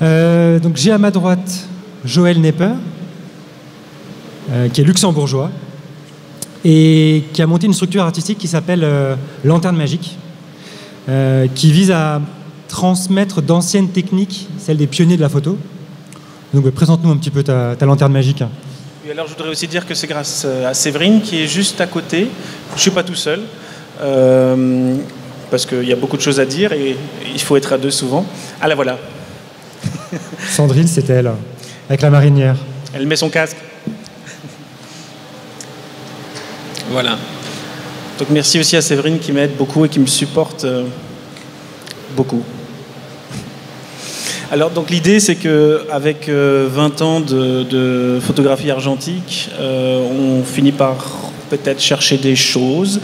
Donc j'ai à ma droite Joël Nepper, qui est luxembourgeois, et qui a monté une structure artistique qui s'appelle Lanterne Magique, qui vise à transmettre d'anciennes techniques, celles des pionniers de la photo. Donc présente-nous un petit peu ta lanterne magique. Oui, alors je voudrais aussi dire que c'est grâce à Séverine qui est juste à côté. Je ne suis pas tout seul, parce qu'il y a beaucoup de choses à dire et il faut être à deux souvent. Ah la voilà. Sandrine, c'était elle, avec la marinière. Elle met son casque. Voilà. Donc merci aussi à Séverine qui m'aide beaucoup et qui me supporte beaucoup. Alors donc l'idée c'est qu'avec 20 ans de photographie argentique, on finit par peut-être chercher des choses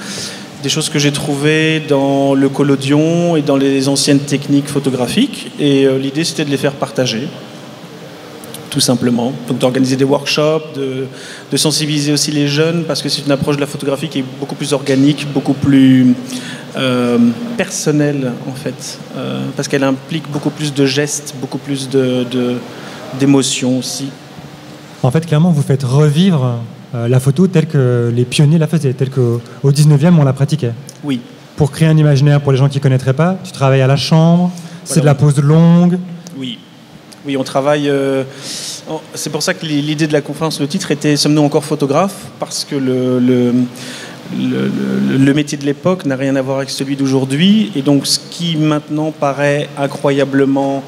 que j'ai trouvées dans le collodion et dans les anciennes techniques photographiques. Et l'idée c'était de les faire partager, tout simplement. Donc d'organiser des workshops, de sensibiliser aussi les jeunes, parce que c'est une approche de la photographie qui est beaucoup plus organique, beaucoup plus personnelle en fait, parce qu'elle implique beaucoup plus de gestes, beaucoup plus d'émotions aussi. En fait, clairement, vous faites revivre la photo telle que les pionniers la faisaient, telle qu'au 19e on la pratiquait. Oui. Pour créer un imaginaire pour les gens qui ne connaîtraient pas, tu travailles à la chambre, c'est de la pose longue. Oui. Oui, on travaille... c'est pour ça que l'idée de la conférence, le titre était « Sommes-nous encore photographes ?» parce que le métier de l'époque n'a rien à voir avec celui d'aujourd'hui. Et donc, ce qui maintenant paraît incroyablement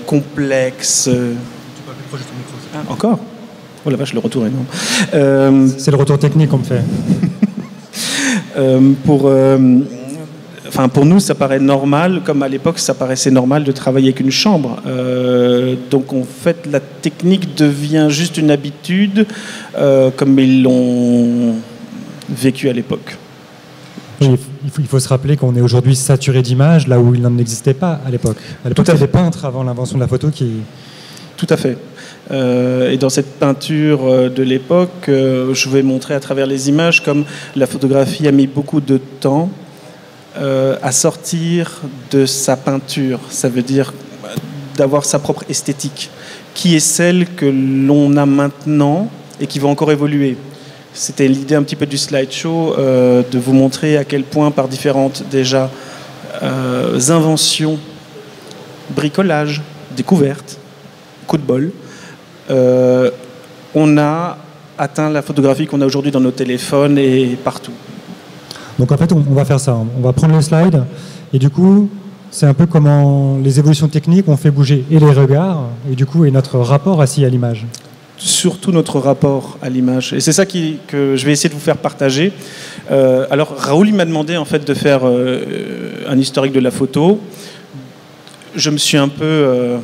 complexe... Tu peux plus proche de ton micro. Ah, encore ? Oh la vache, le retour est énorme. C'est le retour technique qu'on me fait. Pour nous, ça paraît normal, comme à l'époque, ça paraissait normal de travailler avec une chambre. Donc, en fait, la technique devient juste une habitude, comme ils l'ont vécu à l'époque. Oui, il faut se rappeler qu'on est aujourd'hui saturé d'images, là où il n'en existait pas à l'époque. À l'époque, il y avait des peintres avant l'invention de la photo qui... Tout à fait. Et dans cette peinture de l'époque, je vais montrer à travers les images comme la photographie a mis beaucoup de temps à sortir de sa peinture. Ça veut dire d'avoir sa propre esthétique, qui est celle que l'on a maintenant et qui va encore évoluer. C'était l'idée un petit peu du slideshow, de vous montrer à quel point par différentes déjà inventions, bricolage, découvertes, coup de bol, on a atteint la photographie qu'on a aujourd'hui dans nos téléphones et partout. Donc en fait, on va faire ça. On va prendre le slide et du coup, c'est un peu comment les évolutions techniques ont fait bouger et les regards et du coup, et notre rapport aussi à l'image. Surtout notre rapport à l'image. Et c'est ça que je vais essayer de vous faire partager. Alors Raoul, il m'a demandé en fait de faire un historique de la photo. Je me suis un peu...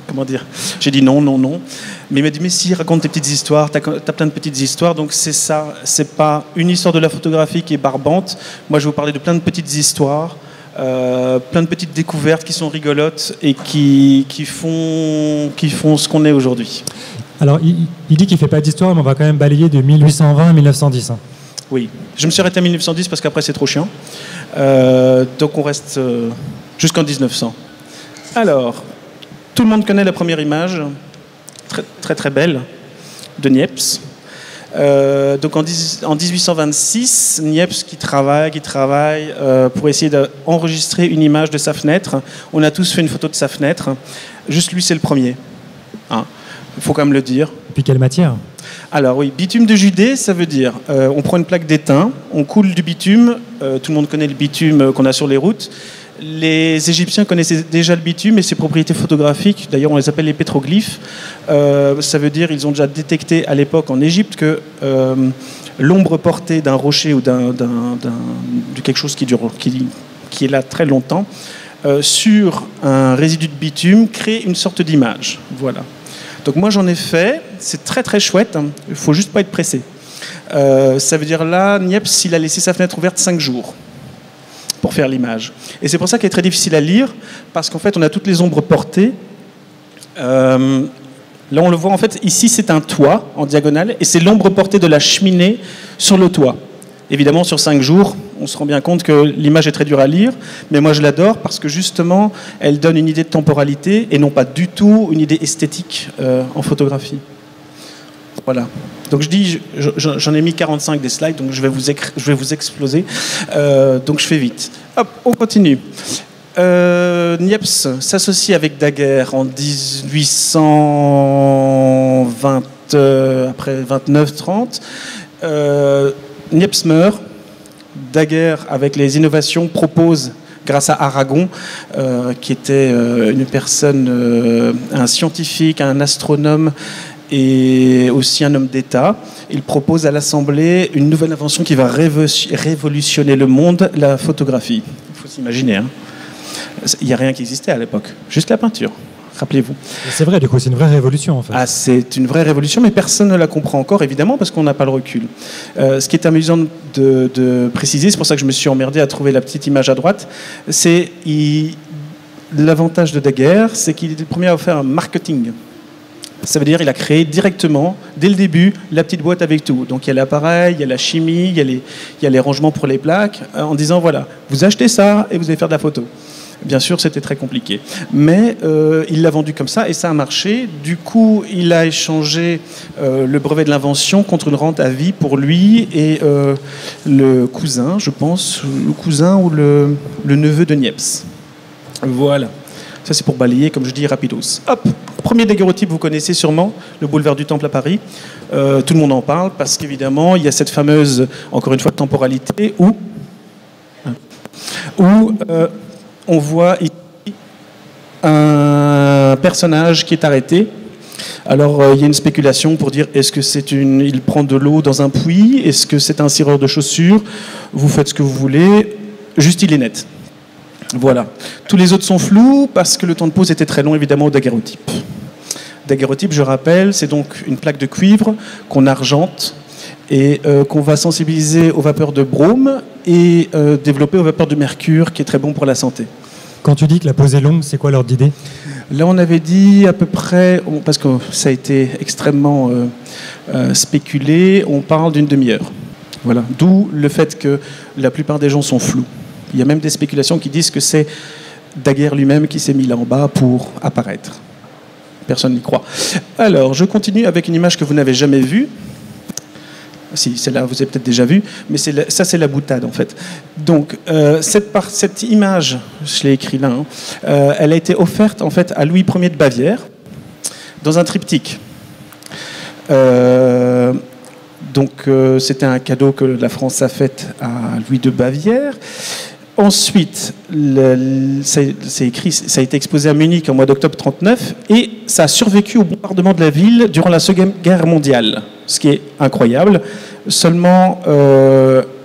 comment dire ? J'ai dit non. Mais il m'a dit, mais si, raconte tes petites histoires, t'as plein de petites histoires. Donc c'est ça, c'est pas une histoire de la photographie qui est barbante. Moi, je vais vous parler de plein de petites histoires, plein de petites découvertes qui sont rigolotes et qui font ce qu'on est aujourd'hui. Alors, il dit qu'il ne fait pas d'histoire, mais on va quand même balayer de 1820 à 1910. Hein. Oui, je me suis arrêté à 1910 parce qu'après c'est trop chiant. Donc on reste jusqu'en 1900. Alors, tout le monde connaît la première image, très très, très belle, de Niepce. Donc en 1826, Niepce qui travaille pour essayer d'enregistrer une image de sa fenêtre. On a tous fait une photo de sa fenêtre. Juste lui, c'est le premier. Hein. Il faut quand même le dire. Puis quelle matière ? Alors oui, bitume de Judée, ça veut dire on prend une plaque d'étain, on coule du bitume. Tout le monde connaît le bitume qu'on a sur les routes. Les Égyptiens connaissaient déjà le bitume et ses propriétés photographiques. D'ailleurs, on les appelle les pétroglyphes. Ça veut dire qu'ils ont déjà détecté à l'époque en Égypte que l'ombre portée d'un rocher ou de quelque chose qui est là très longtemps sur un résidu de bitume crée une sorte d'image. Voilà. Donc moi, j'en ai fait. C'est très très chouette. Il ne faut juste pas être pressé. Ça veut dire là, Niepce, il a laissé sa fenêtre ouverte 5 jours. Pour faire l'image. Et c'est pour ça qu'elle est très difficile à lire, parce qu'en fait, on a toutes les ombres portées. Là, on le voit, en fait, ici, c'est un toit en diagonale, et c'est l'ombre portée de la cheminée sur le toit. Évidemment, sur 5 jours, on se rend bien compte que l'image est très dure à lire, mais moi je l'adore parce que justement, elle donne une idée de temporalité et non pas du tout une idée esthétique en photographie. Voilà. Donc je dis, j'en ai mis 45 des slides, donc je vais vous exploser. Donc je fais vite. Hop, on continue. Niepce s'associe avec Daguerre en 1820, après 29-30. Niepce meurt. Daguerre, avec les innovations, propose, grâce à Aragon, qui était une personne, un scientifique, un astronome, et aussi un homme d'État. Il propose à l'Assemblée une nouvelle invention qui va révolutionner le monde, la photographie. Il faut s'imaginer. Hein. Il n'y a rien qui existait à l'époque, juste la peinture. Rappelez-vous. C'est vrai, du coup, c'est une vraie révolution en fait. Ah, c'est une vraie révolution, mais personne ne la comprend encore, évidemment, parce qu'on n'a pas le recul. Ce qui est amusant de préciser, c'est pour ça que je me suis emmerdé à trouver la petite image à droite, c'est l'avantage de Daguerre, c'est qu'il est le premier à faire un marketing. Ça veut dire qu'il a créé directement, dès le début, la petite boîte avec tout. Donc il y a l'appareil, il y a la chimie, il y a les rangements pour les plaques, en disant voilà, vous achetez ça et vous allez faire de la photo. Bien sûr, c'était très compliqué. Mais il l'a vendu comme ça et ça a marché. Du coup, il a échangé le brevet de l'invention contre une rente à vie pour lui et le cousin, je pense, le cousin ou le neveu de Niepce. Voilà. Ça, c'est pour balayer, comme je dis, rapidos. Hop, premier daguerreotype, vous connaissez sûrement, le boulevard du Temple à Paris. Tout le monde en parle parce qu'évidemment, il y a cette fameuse, encore une fois, temporalité où on voit ici un personnage qui est arrêté. Alors, il y a une spéculation pour dire est-ce que il prend de l'eau dans un puits? Est-ce que c'est un cireur de chaussures? Vous faites ce que vous voulez. Juste, il est net. Voilà. Tous les autres sont flous parce que le temps de pose était très long, évidemment, au daguerreotype. Daguerreotype, je rappelle, c'est donc une plaque de cuivre qu'on argente et qu'on va sensibiliser aux vapeurs de brome et développer aux vapeurs de mercure, qui est très bon pour la santé. Quand tu dis que la pose est longue, c'est quoi l'ordre d'idée? Là, on avait dit à peu près, parce que ça a été extrêmement spéculé, on parle d'une demi-heure. Voilà. D'où le fait que la plupart des gens sont flous. Il y a même des spéculations qui disent que c'est Daguerre lui-même qui s'est mis là en bas pour apparaître. Personne n'y croit. Alors, je continue avec une image que vous n'avez jamais vue. Si, celle-là, vous avez peut-être déjà vu, mais ça, c'est la boutade, en fait. Donc, cette image, je l'ai écrit là, elle a été offerte, en fait, à Louis Ier de Bavière, dans un triptyque. Donc, c'était un cadeau que la France a fait à Louis de Bavière. Ensuite, ça a été exposé à Munich en mois d'octobre 1939 et ça a survécu au bombardement de la ville durant la Seconde Guerre mondiale, ce qui est incroyable. Seulement,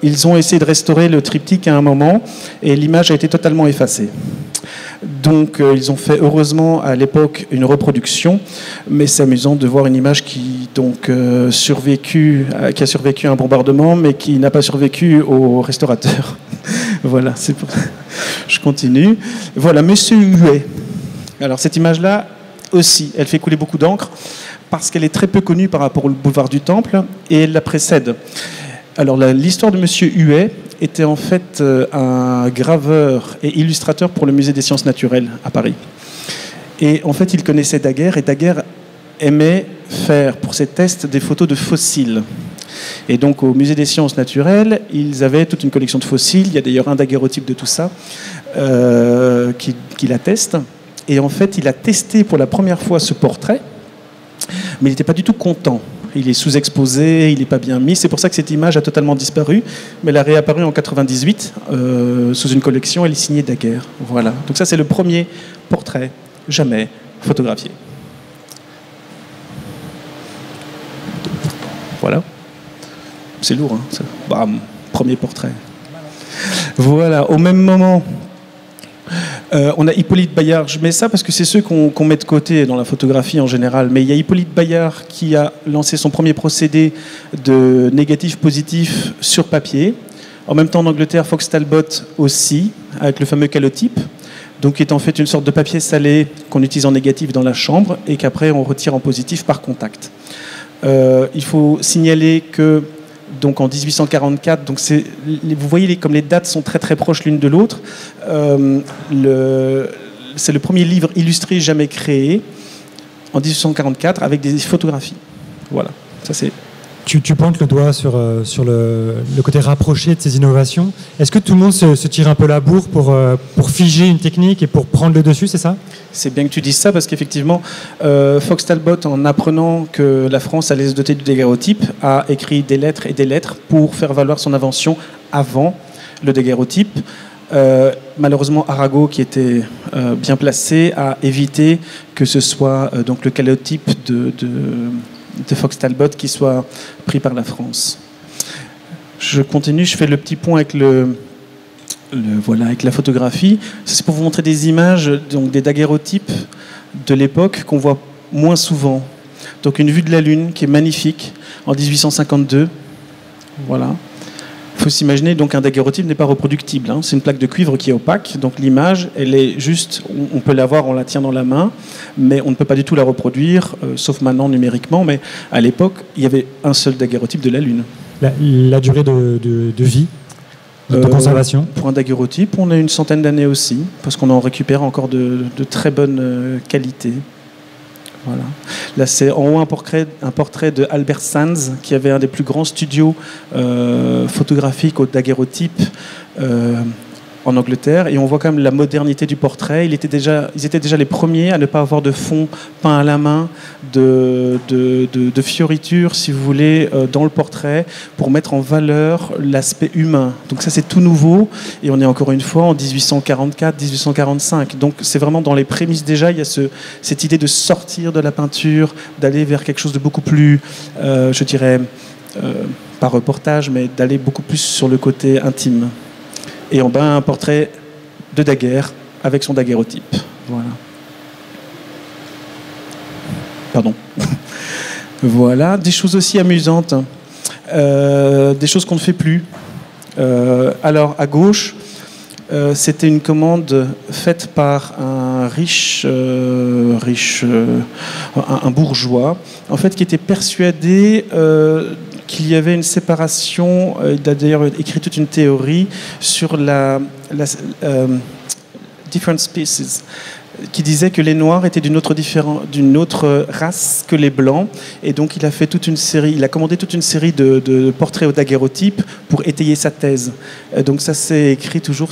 ils ont essayé de restaurer le triptyque à un moment et l'image a été totalement effacée. Donc, ils ont fait heureusement à l'époque une reproduction, mais c'est amusant de voir une image qui a survécu à un bombardement, mais qui n'a pas survécu au restaurateur. Voilà, c'est pour... Je continue. Voilà, Monsieur Huet. Alors, cette image-là aussi, elle fait couler beaucoup d'encre parce qu'elle est très peu connue par rapport au boulevard du Temple et elle la précède. Alors, l'histoire de Monsieur Huet était en fait un graveur et illustrateur pour le Musée des Sciences Naturelles à Paris. Et en fait, il connaissait Daguerre et Daguerre aimait faire pour ses tests des photos de fossiles. Et donc au Musée des Sciences Naturelles, ils avaient toute une collection de fossiles. Il y a d'ailleurs un daguerreotype de tout ça qui l'atteste. Et en fait, il a testé pour la première fois ce portrait, mais il n'était pas du tout content. Il est sous-exposé, il n'est pas bien mis. C'est pour ça que cette image a totalement disparu. Mais elle a réapparu en 98 sous une collection. Elle est signée Daguerre. Voilà. Donc ça, c'est le premier portrait jamais photographié. Voilà. C'est lourd, hein, ça. Bam, premier portrait. Voilà. Au même moment, on a Hippolyte Bayard. Je mets ça parce que c'est ceux qu'on met de côté dans la photographie en général. Mais il y a Hippolyte Bayard qui a lancé son premier procédé de négatif positif sur papier. En même temps, en Angleterre, Fox Talbot aussi, avec le fameux calotype. Donc, qui est en fait une sorte de papier salé qu'on utilise en négatif dans la chambre et qu'après on retire en positif par contact. Il faut signaler que donc en 1844. Donc vous voyez comme les dates sont très très proches l'une de l'autre. C'est le premier livre illustré jamais créé en 1844 avec des photographies. Voilà, ça c'est... Tu pointes le doigt sur le côté rapproché de ces innovations. Est-ce que tout le monde se tire un peu la bourre pour figer une technique et pour prendre le dessus, c'est ça? C'est bien que tu dises ça parce qu'effectivement, Fox Talbot, en apprenant que la France allait se doter du daguerreotype, a écrit des lettres et des lettres pour faire valoir son invention avant le daguerreotype. Malheureusement, Arago, qui était bien placé, a évité que ce soit donc le caléotype de Fox Talbot qui soit pris par la France. Je continue, je fais le petit point avec avec la photographie. C'est pour vous montrer des images, donc des daguerreotypes de l'époque qu'on voit moins souvent. Donc une vue de la Lune qui est magnifique en 1852. Voilà. Il faut s'imaginer, donc un daguerreotype n'est pas reproductible. Hein. C'est une plaque de cuivre qui est opaque, donc l'image, elle est juste, on peut la voir, on la tient dans la main, mais on ne peut pas du tout la reproduire, sauf maintenant numériquement. Mais à l'époque, il y avait un seul daguerreotype de la Lune. La durée de vie, de conservation? Pour un daguerreotype, on a une centaine d'années aussi, parce qu'on en récupère encore de très bonne qualité. Voilà. Là, c'est en haut un portrait de Albert Sands, qui avait un des plus grands studios photographiques au daguerreotype en Angleterre. Et on voit quand même la modernité du portrait. Ils étaient déjà les premiers à ne pas avoir de fond peint à la main, de fioritures, si vous voulez, dans le portrait, pour mettre en valeur l'aspect humain. Donc ça, c'est tout nouveau. Et on est encore une fois en 1844, 1845. Donc c'est vraiment dans les prémices déjà, il y a cette idée de sortir de la peinture, d'aller vers quelque chose de beaucoup plus, je dirais, pas reportage, mais d'aller beaucoup plus sur le côté intime. Et en bas, un portrait de Daguerre avec son daguerreotype. Voilà. Pardon. Voilà. Des choses aussi amusantes. Des choses qu'on ne fait plus. Alors, à gauche, c'était une commande faite par un un bourgeois, en fait, qui était persuadé qu'il y avait une séparation. Il a d'ailleurs écrit toute une théorie sur different species, qui disait que les Noirs étaient d'une autre race que les Blancs, et donc il a commandé toute une série de portraits au daguerreotype pour étayer sa thèse. Donc ça, c'est écrit toujours.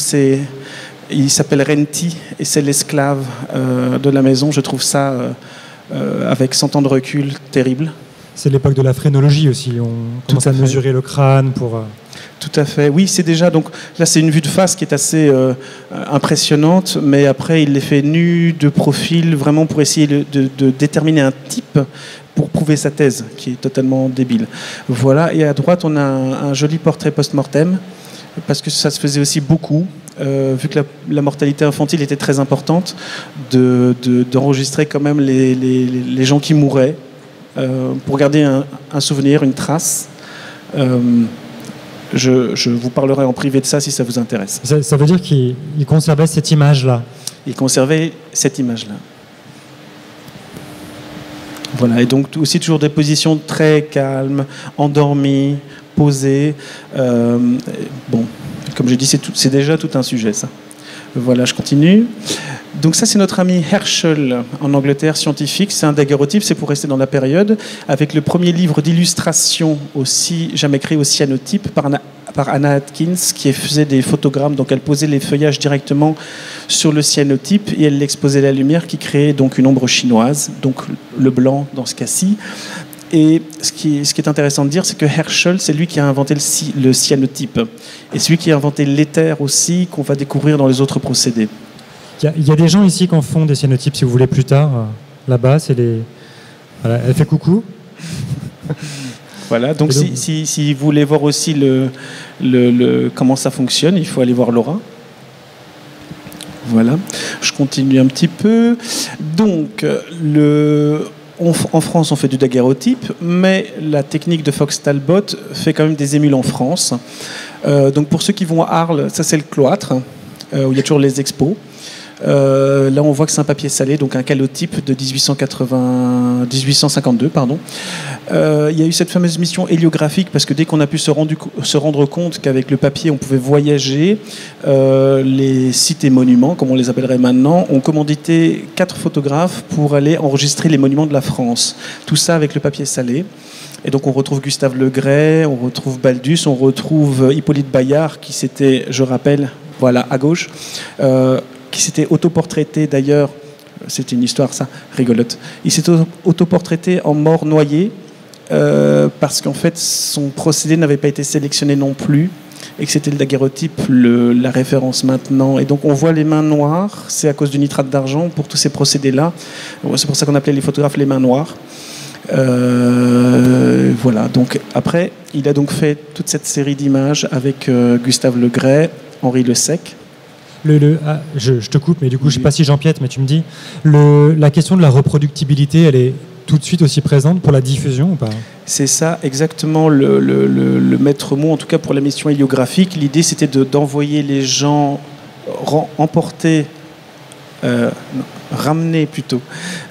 Il s'appelle Renty et c'est l'esclave de la maison. Je trouve ça, avec 100 ans de recul, terrible. C'est l'époque de la phrénologie aussi. On commence à mesurer le crâne pour... Tout à fait. Oui, c'est déjà... Donc là, c'est une vue de face qui est assez impressionnante, mais après, il les fait nus, de profil, vraiment pour essayer de déterminer un type pour prouver sa thèse, qui est totalement débile. Voilà. Et à droite, on a un joli portrait post-mortem, parce que ça se faisait aussi beaucoup, vu que la mortalité infantile était très importante, d'enregistrer quand même les gens qui mouraient, pour garder un souvenir, une trace. Je vous parlerai en privé de ça si ça vous intéresse. Ça veut dire qu'il conservait cette image-là? Il conservait cette image-là. Voilà, et donc aussi toujours des positions très calmes, endormies, posées. Bon, comme je dis, c'est déjà tout un sujet, ça. Voilà, je continue. Donc ça, c'est notre ami Herschel, en Angleterre, scientifique. C'est un daguerreotype, c'est pour rester dans la période, avec le premier livre d'illustration aussi jamais créé au cyanotype par Anna Atkins, qui faisait des photogrammes. Donc elle posait les feuillages directement sur le cyanotype et elle l'exposait à la lumière, qui créait donc une ombre chinoise, donc le blanc dans ce cas-ci. Et ce qui est intéressant de dire, c'est que Herschel, c'est lui qui a inventé le cyanotype. Et c'est lui qui a inventé l'éther aussi, qu'on va découvrir dans les autres procédés. Il y a des gens ici qui en font des cyanotypes, si vous voulez, plus tard. Là-bas, c'est les... Voilà, elle fait coucou. Voilà, donc si vous voulez voir aussi comment ça fonctionne, il faut aller voir Laura. Voilà, je continue un petit peu. Donc, en France, on fait du daguerreotype, mais la technique de Fox Talbot fait quand même des émules en France. Donc pour ceux qui vont à Arles, ça c'est le cloître, où il y a toujours les expos. Là, on voit que c'est un papier salé, donc un calotype de 1852. Il y a eu cette fameuse mission héliographique, parce que dès qu'on a pu se rendre compte qu'avec le papier, on pouvait voyager, les sites et monuments, comme on les appellerait maintenant, ont commandité 4 photographes pour aller enregistrer les monuments de la France. Tout ça avec le papier salé. Et donc on retrouve Gustave Le Gray, on retrouve Baldus, on retrouve Hippolyte Bayard, qui s'était, je rappelle, voilà, à gauche, qui s'était autoportraité d'ailleurs, c'était une histoire ça, rigolote, il s'était autoportraité en mort noyé, parce qu'en fait son procédé n'avait pas été sélectionné non plus, et que c'était le daguerreotype la référence maintenant. Et donc on voit les mains noires, c'est à cause du nitrate d'argent pour tous ces procédés-là. C'est pour ça qu'on appelait les photographes les mains noires. Voilà, donc après, il a donc fait toute cette série d'images avec Gustave Le Gray, Henri Le Sec. Je te coupe, mais du coup, je ne sais pas si j'empiète, mais tu me dis, la question de la reproductibilité, elle est tout de suite aussi présente pour la diffusion ou pas ? C'est ça, exactement, le maître mot, en tout cas pour la mission héliographique. L'idée, c'était d'envoyer les gens emporter... ramener plutôt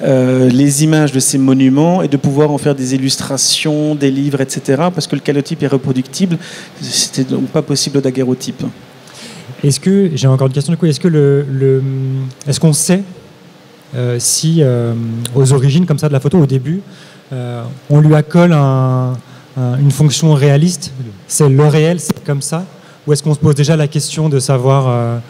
les images de ces monuments et de pouvoir en faire des illustrations, des livres, etc. Parce que le calotype est reproductible, c'était donc pas possible au daguerreotype. Est-ce que, j'ai encore une question du coup, est-ce qu'on sait si aux origines comme ça de la photo, au début, on lui accole une fonction réaliste, c'est le réel, c'est comme ça, ou est-ce qu'on se pose déjà la question de savoir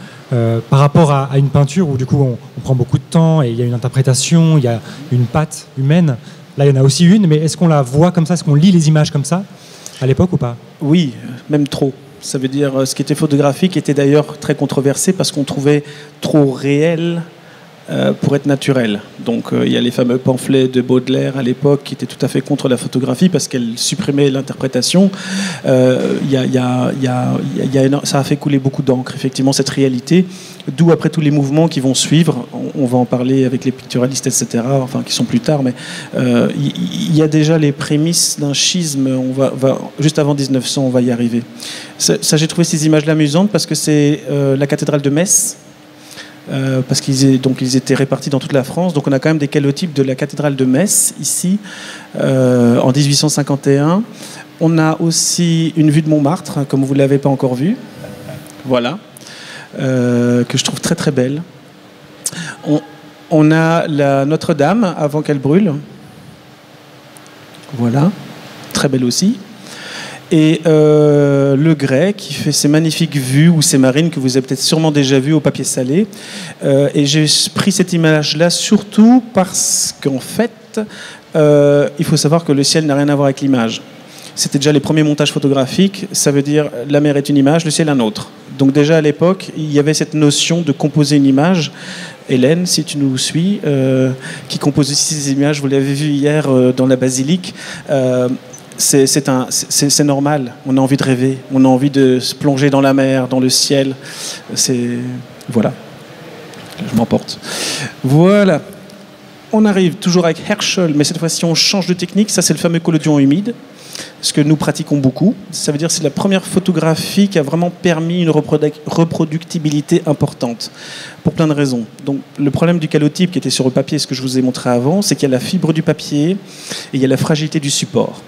par rapport à une peinture où du coup on prend beaucoup de temps et il y a une interprétation, il y a une patte humaine. Là, il y en a aussi une, mais est-ce qu'on la voit comme ça, est-ce qu'on lit les images comme ça à l'époque ou pas ? Oui, même trop. Ça veut dire ce qui était photographique était d'ailleurs très controversé parce qu'on trouvait trop réel pour être naturel. Donc il y a les fameux pamphlets de Baudelaire à l'époque qui étaient tout à fait contre la photographie parce qu'elle supprimait l'interprétation. Ça a fait couler beaucoup d'encre, effectivement, cette réalité. D'où après tous les mouvements qui vont suivre, on va en parler avec les picturalistes, etc., enfin qui sont plus tard, mais il y a déjà les prémices d'un schisme. Juste avant 1900, on va y arriver. Ça j'ai trouvé ces images-là amusantes parce que c'est la cathédrale de Metz. Parce qu'ils étaient répartis dans toute la France. Donc on a quand même des calotypes de la cathédrale de Metz, ici, en 1851. On a aussi une vue de Montmartre, comme vous ne l'avez pas encore vue. Voilà. Que je trouve très très belle. On a la Notre-Dame, avant qu'elle brûle. Voilà. Très belle aussi. Et Le Gray qui fait ces magnifiques vues ou ces marines que vous avez peut-être sûrement déjà vues au papier salé. Et j'ai pris cette image-là surtout parce qu'en fait, il faut savoir que le ciel n'a rien à voir avec l'image. C'était déjà les premiers montages photographiques, ça veut dire la mer est une image, le ciel un autre. Donc déjà à l'époque, il y avait cette notion de composer une image. Hélène, si tu nous suis, qui compose aussi ces images, vous l'avez vu hier dans la basilique. C'est normal, on a envie de rêver, on a envie de se plonger dans la mer, dans le ciel. Voilà, je m'emporte. Voilà, on arrive toujours avec Herschel, mais cette fois-ci on change de technique. Ça c'est le fameux collodion humide, ce que nous pratiquons beaucoup. Ça veut dire que c'est la première photographie qui a vraiment permis une reproductibilité importante, pour plein de raisons. Donc le problème du calotype qui était sur le papier, ce que je vous ai montré avant, c'est qu'il y a la fibre du papier et il y a la fragilité du support.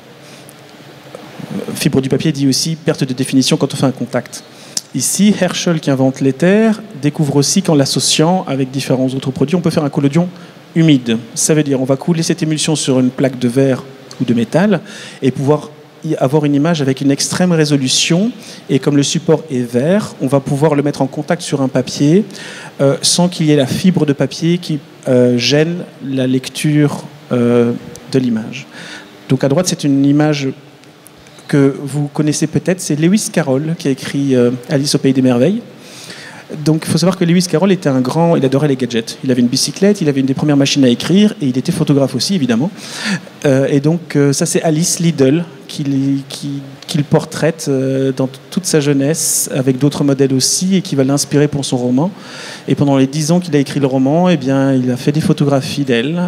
Fibre du papier dit aussi perte de définition quand on fait un contact. Ici, Herschel, qui invente l'éther, découvre aussi qu'en l'associant avec différents autres produits, on peut faire un collodion humide. Ça veut dire on va couler cette émulsion sur une plaque de verre ou de métal et pouvoir avoir une image avec une extrême résolution. Et comme le support est vert, on va pouvoir le mettre en contact sur un papier sans qu'il y ait la fibre de papier qui gêne la lecture de l'image. Donc à droite, c'est une image que vous connaissez peut-être, c'est Lewis Carroll qui a écrit Alice au Pays des Merveilles. Donc il faut savoir que Lewis Carroll était un grand, il adorait les gadgets. Il avait une bicyclette, il avait une des premières machines à écrire et il était photographe aussi évidemment. Et donc ça c'est Alice Liddell qui le portraite dans toute sa jeunesse avec d'autres modèles aussi et qui va l'inspirer pour son roman. Et pendant les 10 ans qu'il a écrit le roman, eh bien, il a fait des photographies d'elle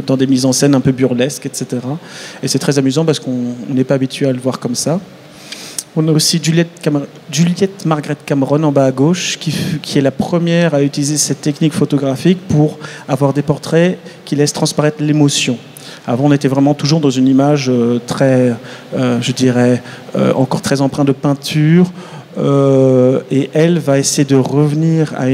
dans des mises en scène un peu burlesques, etc. Et c'est très amusant parce qu'on n'est pas habitué à le voir comme ça. On a aussi Juliette Margaret Cameron en bas à gauche, qui est la première à utiliser cette technique photographique pour avoir des portraits qui laissent transparaître l'émotion. Avant, on était vraiment toujours dans une image très, je dirais, encore très empreinte de peinture. Et elle va essayer de revenir à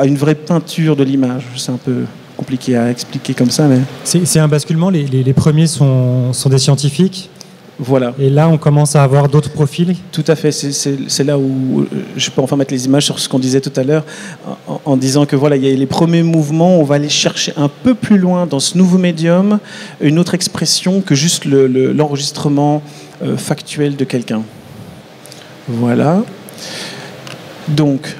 une vraie peinture de l'image. C'est un peu compliqué à expliquer comme ça, mais... C'est un basculement. Les premiers sont des scientifiques. Voilà. Et là, on commence à avoir d'autres profils. Tout à fait. C'est là où je peux enfin mettre les images sur ce qu'on disait tout à l'heure, en disant que voilà, il y a les premiers mouvements. On va aller chercher un peu plus loin dans ce nouveau médium une autre expression que juste l'enregistrement factuel de quelqu'un. Voilà. Donc,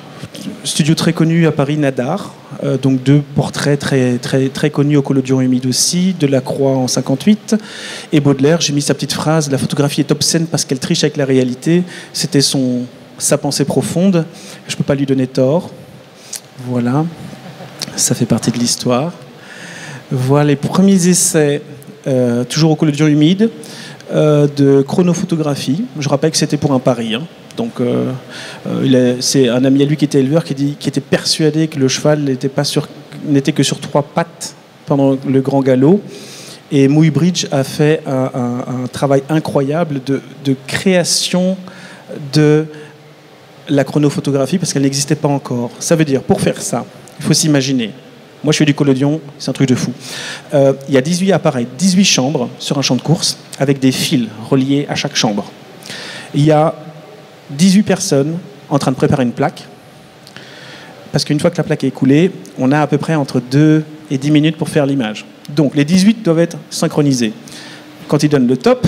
studio très connu à Paris, Nadar. Donc 2 portraits très connus au collodion humide aussi, Delacroix en 58 et Baudelaire. J'ai mis sa petite phrase: la photographie est obscène parce qu'elle triche avec la réalité. C'était sa pensée profonde. Je ne peux pas lui donner tort. Voilà, ça fait partie de l'histoire. Voilà les premiers essais, toujours au collodion humide, de chronophotographie. Je rappelle que c'était pour un pari. Donc, c'est un ami à lui qui était éleveur qui était persuadé que le cheval n'était que sur 3 pattes pendant le grand galop. Et Muybridge a fait un travail incroyable de création de la chronophotographie parce qu'elle n'existait pas encore. Ça veut dire, pour faire ça, il faut s'imaginer. Moi, je fais du collodion, c'est un truc de fou. Il y a 18 appareils, 18 chambres sur un champ de course avec des fils reliés à chaque chambre. Il y a 18 personnes en train de préparer une plaque, parce qu'une fois que la plaque est coulée, on a à peu près entre 2 et 10 minutes pour faire l'image. Donc les 18 doivent être synchronisés. Quand ils donnent le top,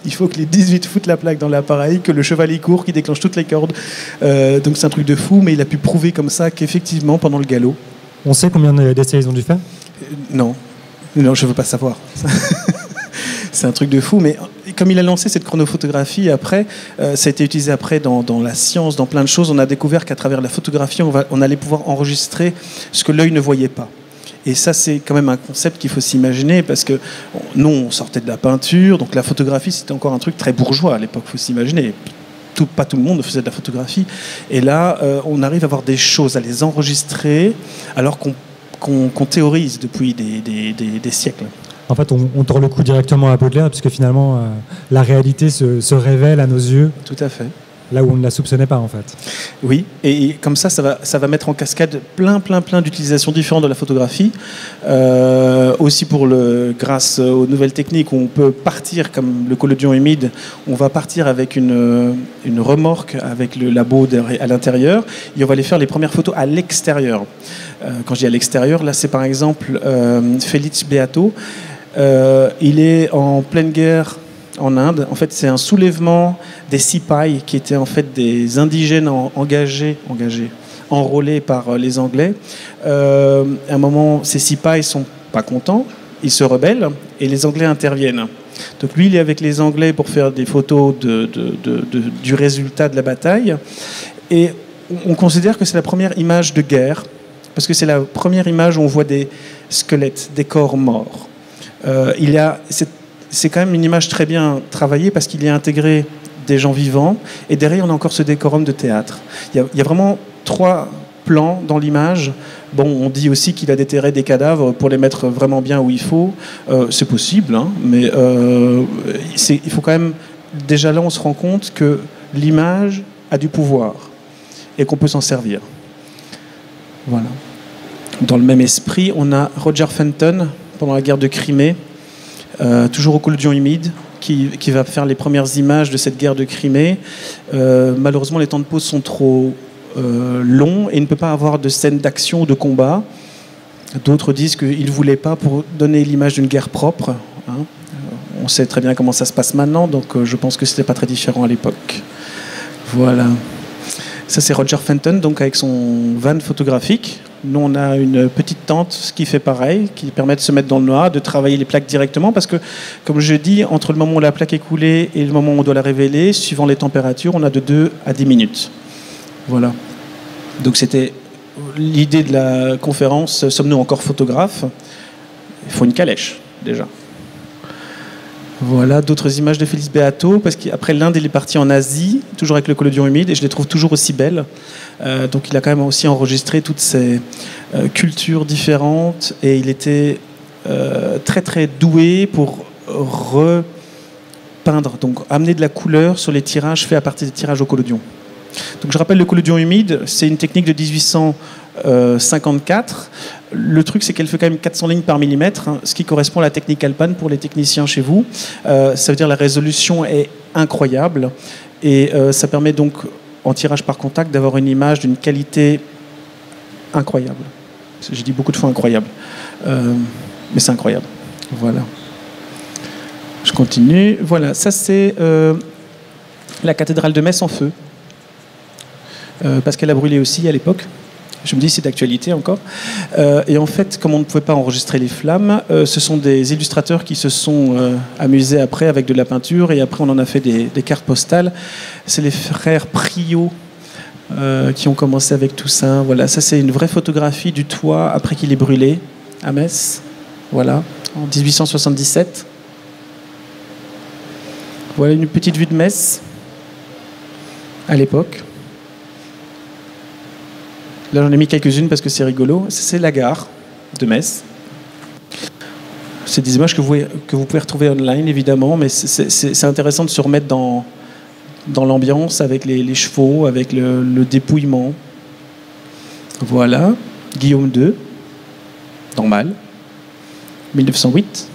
il faut que les 18 foutent la plaque dans l'appareil, que le cheval y court, qui déclenche toutes les cordes. Donc c'est un truc de fou, mais il a pu prouver comme ça qu'effectivement, pendant le galop... On sait combien d'essais ils ont dû faire ? Non, je ne veux pas savoir. C'est un truc de fou, mais comme il a lancé cette chronophotographie, après, ça a été utilisé après dans la science, dans plein de choses. On a découvert qu'à travers la photographie, on allait pouvoir enregistrer ce que l'œil ne voyait pas. Et ça, c'est quand même un concept qu'il faut s'imaginer, parce que nous, on sortait de la peinture, donc la photographie, c'était encore un truc très bourgeois à l'époque, il faut s'imaginer. Pas tout le monde faisait de la photographie. Et là, on arrive à avoir des choses, à les enregistrer, alors qu'on théorise depuis des siècles. En fait, on tord le coup directement à Baudelaire, puisque finalement, la réalité se révèle à nos yeux. Tout à fait. Là où on ne la soupçonnait pas, en fait. Oui, et comme ça va mettre en cascade plein d'utilisations différentes de la photographie. Aussi grâce aux nouvelles techniques, on peut partir, comme le collodion humide, on va partir avec une remorque avec le labo à l'intérieur, et on va aller faire les premières photos à l'extérieur. Quand je dis à l'extérieur, là c'est par exemple Félix Beato. Il est en pleine guerre en Inde. En fait, c'est un soulèvement des Sipais, qui étaient en fait des indigènes enrôlés par les Anglais. À un moment, ces Sipais sont pas contents, ils se rebellent et les Anglais interviennent. Donc lui, il est avec les Anglais pour faire des photos du résultat de la bataille. Et on considère que c'est la première image de guerre, parce que c'est la première image où on voit des squelettes, des corps morts. C'est quand même une image très bien travaillée, parce qu'il y a intégré des gens vivants, et derrière on a encore ce décorum de théâtre. Il y a vraiment 3 plans dans l'image. Bon, on dit aussi qu'il a déterré des cadavres pour les mettre vraiment bien où il faut. C'est possible, hein, mais il faut quand même... Déjà là, on se rend compte que l'image a du pouvoir et qu'on peut s'en servir. Voilà. Dans le même esprit, on a Roger Fenton, pendant la guerre de Crimée, toujours au collodion humide, qui va faire les premières images de cette guerre de Crimée. Malheureusement, les temps de pause sont trop longs et il ne peut pas avoir de scène d'action ou de combat. D'autres disent qu'il ne voulait pas pour donner l'image d'une guerre propre. Hein. On sait très bien comment ça se passe maintenant, donc je pense que ce n'était pas très différent à l'époque. Voilà. Ça, c'est Roger Fenton, donc avec son van photographique. Nous, on a une petite tente qui fait pareil, qui permet de se mettre dans le noir, de travailler les plaques directement, parce que, comme je dis, entre le moment où la plaque est coulée et le moment où on doit la révéler, suivant les températures, on a de 2 à 10 minutes. Voilà. Donc, c'était l'idée de la conférence. Sommes-nous encore photographes ? Il faut une calèche, déjà. Voilà, d'autres images de Félix Beato, parce qu'après l'Inde, il est parti en Asie, toujours avec le collodion humide, et je les trouve toujours aussi belles. Donc il a quand même aussi enregistré toutes ces cultures différentes, et il était très très doué pour repeindre, donc amener de la couleur sur les tirages faits à partir des tirages au collodion. Donc je rappelle, le collodion humide, c'est une technique de 1854. Le truc, c'est qu'elle fait quand même 400 lignes par millimètre, hein, ce qui correspond à la technique Alpan pour les techniciens chez vous. Ça veut dire que la résolution est incroyable, et ça permet donc, en tirage par contact, d'avoir une image d'une qualité incroyable. J'ai dit beaucoup de fois incroyable, mais c'est incroyable. Voilà. Je continue. Voilà, ça c'est la cathédrale de Metz en feu. Parce qu'elle a brûlé aussi à l'époque. Je me dis, c'est d'actualité encore. Et en fait, comme on ne pouvait pas enregistrer les flammes, ce sont des illustrateurs qui se sont amusés après avec de la peinture, et après on en a fait des cartes postales. C'est les frères Priot qui ont commencé avec tout ça. Voilà, ça c'est une vraie photographie du toit après qu'il ait brûlé à Metz. Voilà, en 1877. Voilà une petite vue de Metz à l'époque. Là, j'en ai mis quelques-unes parce que c'est rigolo. C'est la gare de Metz. C'est des images que vous pouvez retrouver online, évidemment, mais c'est intéressant de se remettre dans l'ambiance avec les chevaux, avec le dépouillement. Voilà. Guillaume II, normal, 1908.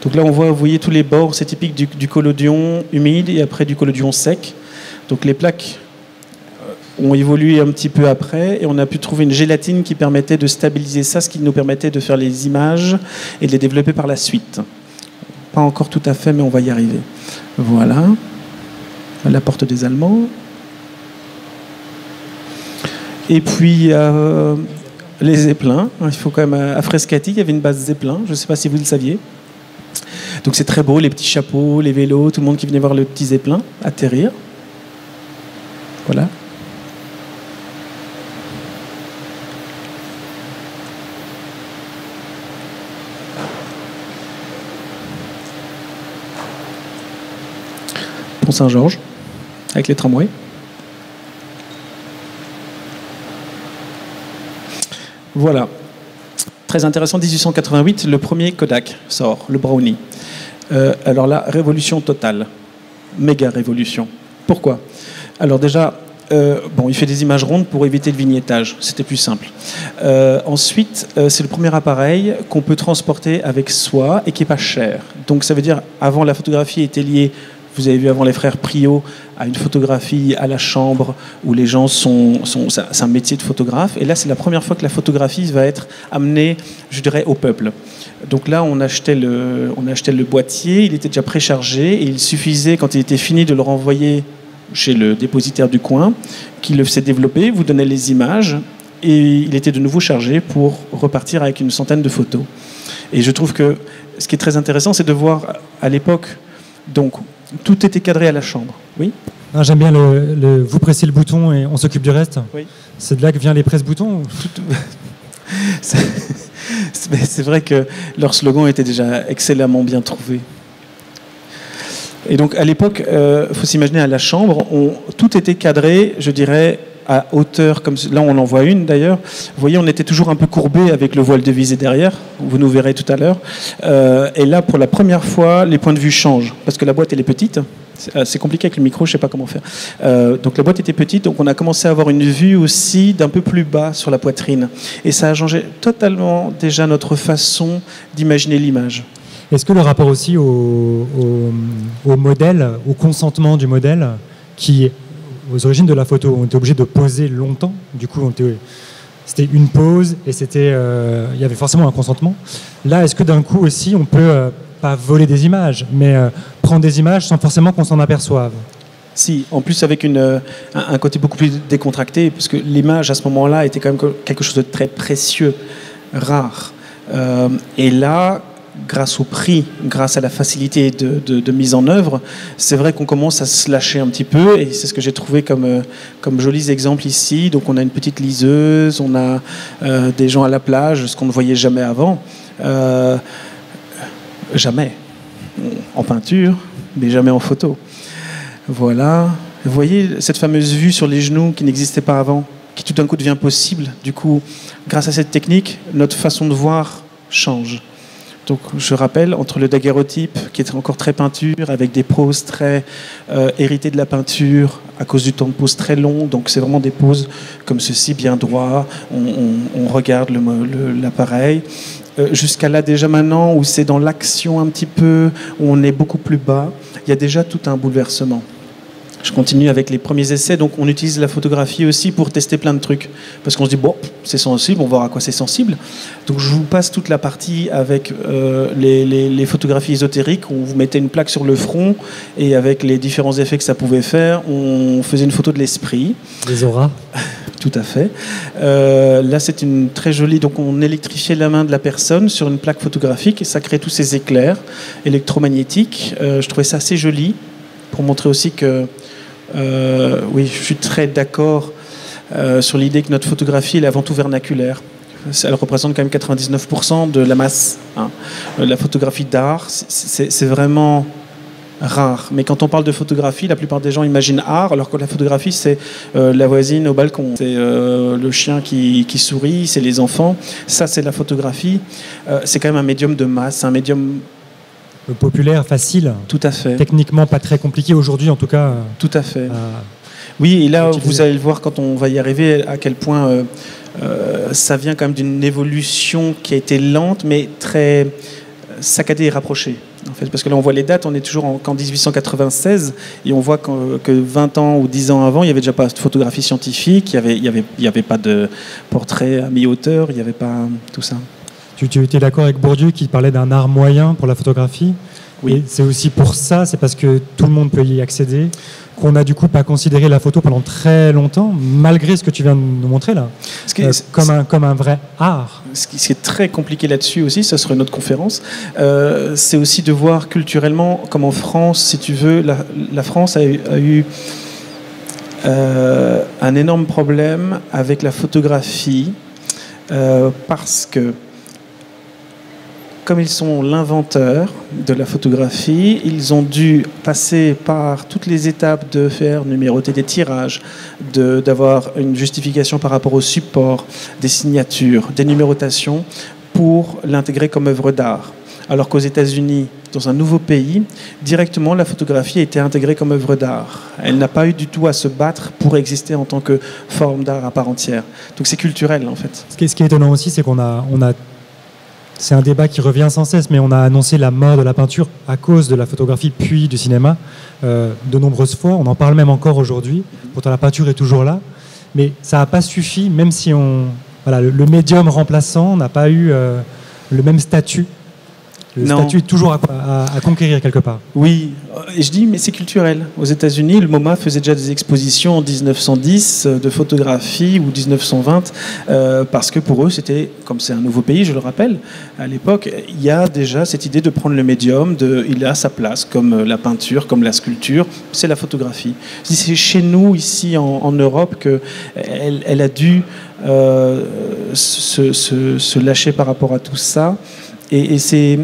Donc là, on voit, vous voyez tous les bords, c'est typique du collodion humide et après du collodion sec. Donc les plaques ont évolué un petit peu après, et on a pu trouver une gélatine qui permettait de stabiliser ça, ce qui nous permettait de faire les images et de les développer par la suite. Pas encore tout à fait, mais on va y arriver. Voilà. La porte des Allemands. Et puis, les Zeppelins. Il faut quand même... À Frascati, il y avait une base Zeppelin. Je ne sais pas si vous le saviez. Donc c'est très beau, les petits chapeaux, les vélos, tout le monde qui venait voir le petit Zeppelin atterrir. Voilà. Pont Saint-Georges, avec les tramways. Voilà. Très intéressant, 1888, le premier Kodak sort, le Brownie. Alors là, révolution totale. Méga révolution. Pourquoi? Alors déjà, il fait des images rondes pour éviter le vignettage. C'était plus simple. Ensuite, c'est le premier appareil qu'on peut transporter avec soi et qui n'est pas cher. Donc ça veut dire, avant, la photographie était liée, vous avez vu avant les frères Priot, à une photographie à la chambre où les gens c'est un métier de photographe. Et là, c'est la première fois que la photographie va être amenée, je dirais, au peuple. Donc là, on achetait le boîtier, il était déjà préchargé, et il suffisait, quand il était fini, de le renvoyer chez le dépositaire du coin, qui le faisait développer, vous donnait les images, et il était de nouveau chargé pour repartir avec une centaine de photos. Et je trouve que ce qui est très intéressant, c'est de voir à l'époque, donc, tout était cadré à la chambre. Oui. J'aime bien vous pressez le bouton et on s'occupe du reste. Oui. C'est de là que vient les presse-boutons. C'est vrai que leur slogan était déjà excellemment bien trouvé. Et donc à l'époque, faut s'imaginer à la chambre, tout était cadré, je dirais, à hauteur, comme là on en voit une d'ailleurs. Vous voyez, on était toujours un peu courbé avec le voile de visée derrière, vous nous verrez tout à l'heure. Et là, pour la première fois, les points de vue changent, parce que la boîte elle est petite. C'est compliqué avec le micro, je ne sais pas comment faire. Donc la boîte était petite, donc on a commencé à avoir une vue aussi d'un peu plus bas sur la poitrine. Et ça a changé totalement déjà notre façon d'imaginer l'image. Est-ce que le rapport aussi au modèle, au consentement du modèle, qui aux origines de la photo, on était obligé de poser longtemps, du coup c'était une pause et il y avait forcément un consentement. Là, est-ce que d'un coup aussi on peut pas voler des images, mais prendre des images sans forcément qu'on s'en aperçoive? Si, en plus avec un côté beaucoup plus décontracté, parce que l'image à ce moment-là était quand même quelque chose de très précieux, rare. Et là, grâce au prix, grâce à la facilité de mise en œuvre, c'est vrai qu'on commence à se lâcher un petit peu, et c'est ce que j'ai trouvé comme jolis exemples ici. Donc on a une petite liseuse, on a des gens à la plage, ce qu'on ne voyait jamais avant. Jamais. en peinture, mais jamais en photo. Voilà. Vous voyez cette fameuse vue sur les genoux qui n'existait pas avant, qui tout d'un coup devient possible. Du coup, grâce à cette technique, notre façon de voir change. Donc, je rappelle, entre le daguerreotype, qui est encore très peinture, avec des poses très héritées de la peinture, à cause du temps de pose très long, donc c'est vraiment des poses comme ceci, bien droit, on regarde l'appareil, jusqu'à là déjà maintenant, où c'est dans l'action un petit peu, où on est beaucoup plus bas, il y a déjà tout un bouleversement. Je continue avec les premiers essais. Donc, on utilise la photographie aussi pour tester plein de trucs. Parce qu'on se dit, bon, c'est sensible, on va voir à quoi c'est sensible. Donc, je vous passe toute la partie avec les photographies ésotériques. On vous mettait une plaque sur le front et avec les différents effets que ça pouvait faire, on faisait une photo de l'esprit. Les auras. Tout à fait. Là, c'est une très jolie... Donc, on électrifiait la main de la personne sur une plaque photographique et ça crée tous ces éclairs électromagnétiques. Je trouvais ça assez joli pour montrer aussi que... oui, je suis très d'accord sur l'idée que notre photographie elle est avant tout vernaculaire. Elle représente quand même 99% de la masse. Hein. La photographie d'art, c'est vraiment rare. Mais quand on parle de photographie, la plupart des gens imaginent art, alors que la photographie, c'est la voisine au balcon, c'est le chien qui sourit, c'est les enfants. Ça, c'est la photographie. C'est quand même un médium de masse, un médium... populaire, facile. Tout à fait. Techniquement pas très compliqué aujourd'hui, en tout cas. Tout à fait. Oui, et là, vous allez le voir quand on va y arriver, à quel point ça vient quand même d'une évolution qui a été lente, mais très saccadée et rapprochée. En fait, parce que là, on voit les dates, on est toujours en 1896, et on voit que 20 ans ou 10 ans avant, il n'y avait déjà pas de photographie scientifique, il y avait pas de portrait à mi-hauteur, il n'y avait pas tout ça. Tu étais d'accord avec Bourdieu qui parlait d'un art moyen pour la photographie. Oui. Et c'est aussi pour ça, c'est parce que tout le monde peut y accéder, qu'on n'a du coup pas considéré la photo pendant très longtemps, malgré ce que tu viens de nous montrer là, comme un vrai art. Ce qui est très compliqué là-dessus aussi, ça serait une autre conférence, c'est aussi de voir culturellement, comme en France, si tu veux, la France a eu un énorme problème avec la photographie, parce que comme ils sont l'inventeur de la photographie, ils ont dû passer par toutes les étapes de faire numéroter des tirages, d'avoir une justification par rapport au support, des signatures, des numérotations, pour l'intégrer comme œuvre d'art. Alors qu'aux États-Unis, dans un nouveau pays, directement la photographie a été intégrée comme œuvre d'art. Elle n'a pas eu du tout à se battre pour exister en tant que forme d'art à part entière. Donc c'est culturel en fait. Ce qui est étonnant aussi, c'est qu'on a c'est un débat qui revient sans cesse, mais on a annoncé la mort de la peinture à cause de la photographie puis du cinéma de nombreuses fois. On en parle même encore aujourd'hui. Pourtant, la peinture est toujours là. Mais ça n'a pas suffi, même si le médium remplaçant n'a pas eu le même statut. Le statut est toujours à conquérir quelque part. Oui, et je dis, mais c'est culturel. Aux États-Unis, le MoMA faisait déjà des expositions en 1910 de photographie ou 1920, parce que pour eux, c'était, comme c'est un nouveau pays, je le rappelle, à l'époque, il y a déjà cette idée de prendre le médium, il a sa place, comme la peinture, comme la sculpture, c'est la photographie. C'est chez nous, ici en Europe, qu'elle a dû se lâcher par rapport à tout ça. Et c'est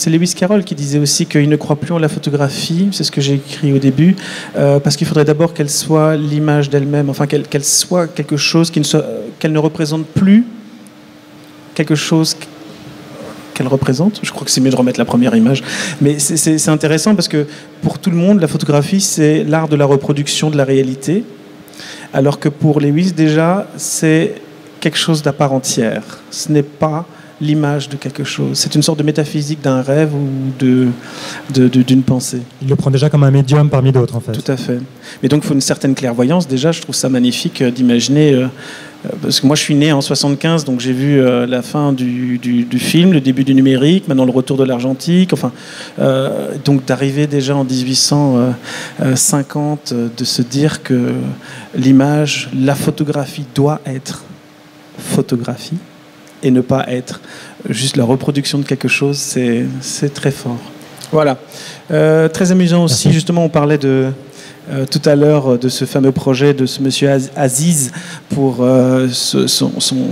Lewis Carroll qui disait aussi qu'il ne croit plus en la photographie, c'est ce que j'ai écrit au début, parce qu'il faudrait d'abord qu'elle soit l'image d'elle-même, enfin qu'elle soit quelque chose qu'elle ne représente plus quelque chose qu'elle représente. Je crois que c'est mieux de remettre la première image. Mais c'est intéressant parce que pour tout le monde, la photographie, c'est l'art de la reproduction de la réalité, alors que pour Lewis, déjà, c'est quelque chose d'à part entière. Ce n'est pas l'image de quelque chose. C'est une sorte de métaphysique d'un rêve ou d'une pensée. Il le prend déjà comme un médium parmi d'autres, en fait. Tout à fait. Mais donc, il faut une certaine clairvoyance. Déjà, je trouve ça magnifique d'imaginer... parce que moi, je suis né en 75, donc j'ai vu la fin du film, le début du numérique, maintenant le retour de l'argentique. Enfin, donc d'arriver déjà en 1850, de se dire que l'image, la photographie doit être photographie, et ne pas être juste la reproduction de quelque chose, c'est très fort. Voilà. Très amusant aussi, justement, on parlait tout à l'heure de ce fameux projet de ce monsieur Aziz pour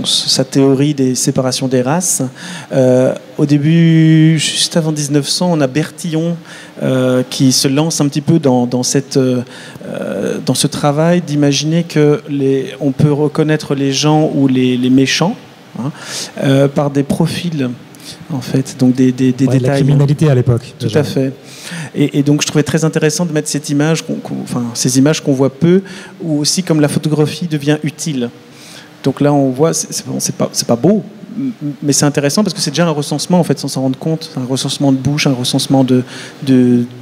sa théorie des séparations des races. Au début, juste avant 1900, on a Bertillon qui se lance un petit peu dans ce travail d'imaginer que on peut reconnaître les gens ou les méchants par des profils. En fait, donc des détails. La criminalité à l'époque. Tout à fait. Et donc, je trouvais très intéressant de mettre cette image, ces images qu'on voit peu, ou aussi comme la photographie devient utile. Donc là, on voit, c'est pas beau, mais c'est intéressant parce que c'est déjà un recensement, en fait, sans s'en rendre compte. Un recensement de bouche, un recensement de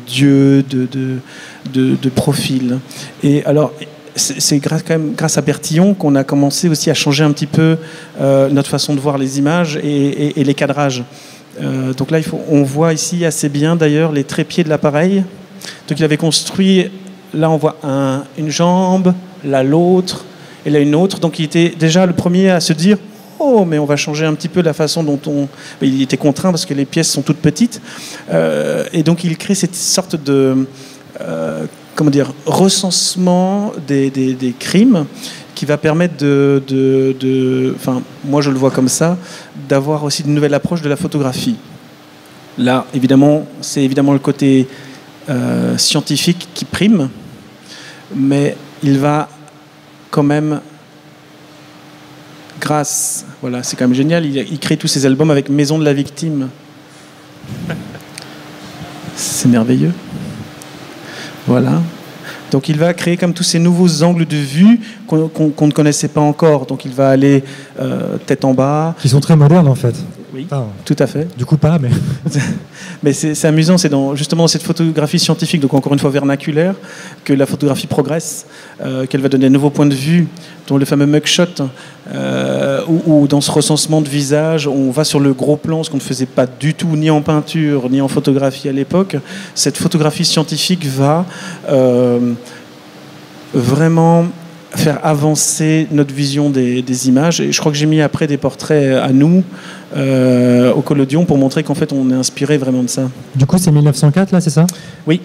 dieux, de profils. Et alors. C'est quand même grâce à Bertillon qu'on a commencé aussi à changer un petit peu notre façon de voir les images et les cadrages. Donc là, on voit ici assez bien d'ailleurs les trépieds de l'appareil. Donc il avait construit, là on voit une jambe, là l'autre, et là une autre. Donc il était déjà le premier à se dire « Oh, mais on va changer un petit peu la façon dont on... » Il était contraint parce que les pièces sont toutes petites. Et donc il crée cette sorte de... recensement des crimes qui va permettre enfin, moi je le vois comme ça, d'avoir aussi une nouvelle approche de la photographie. Là, évidemment, c'est évidemment le côté scientifique qui prime, mais il va quand même, voilà, c'est quand même génial, il crée tous ces albums avec Maison de la Victime. C'est merveilleux. Voilà. Donc il va créer comme tous ces nouveaux angles de vue qu'on ne connaissait pas encore. Donc il va aller tête en bas. Qui sont très modernes en fait. Oui, tout à fait. Du coup pas, mais... mais c'est amusant, c'est justement dans cette photographie scientifique, donc encore une fois vernaculaire, que la photographie progresse, qu'elle va donner un nouveau point de vue, dont le fameux mugshot, où dans ce recensement de visage, on va sur le gros plan, ce qu'on ne faisait pas du tout, ni en peinture, ni en photographie à l'époque. Cette photographie scientifique va vraiment faire avancer notre vision des images. Et je crois que j'ai mis après des portraits à nous au Collodion pour montrer qu'en fait on est inspiré vraiment de ça. Du coup c'est 1904 là, c'est ça? Oui.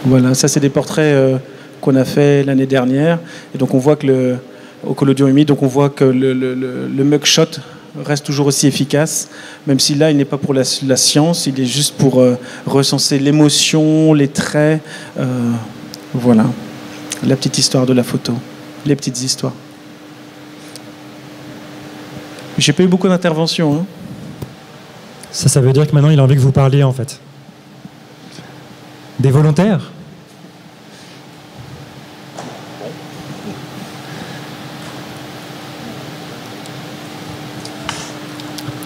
Voilà, ça c'est des portraits qu'on a fait l'année dernière. Et donc on voit que au Collodion humide, donc on voit que le mugshot reste toujours aussi efficace, même si là il n'est pas pour la science, il est juste pour recenser l'émotion, les traits. Voilà, la petite histoire de la photo, les petites histoires. J'ai pas eu beaucoup d'interventions. Hein. Ça veut dire que maintenant il a envie que vous parliez en fait. Des volontaires ?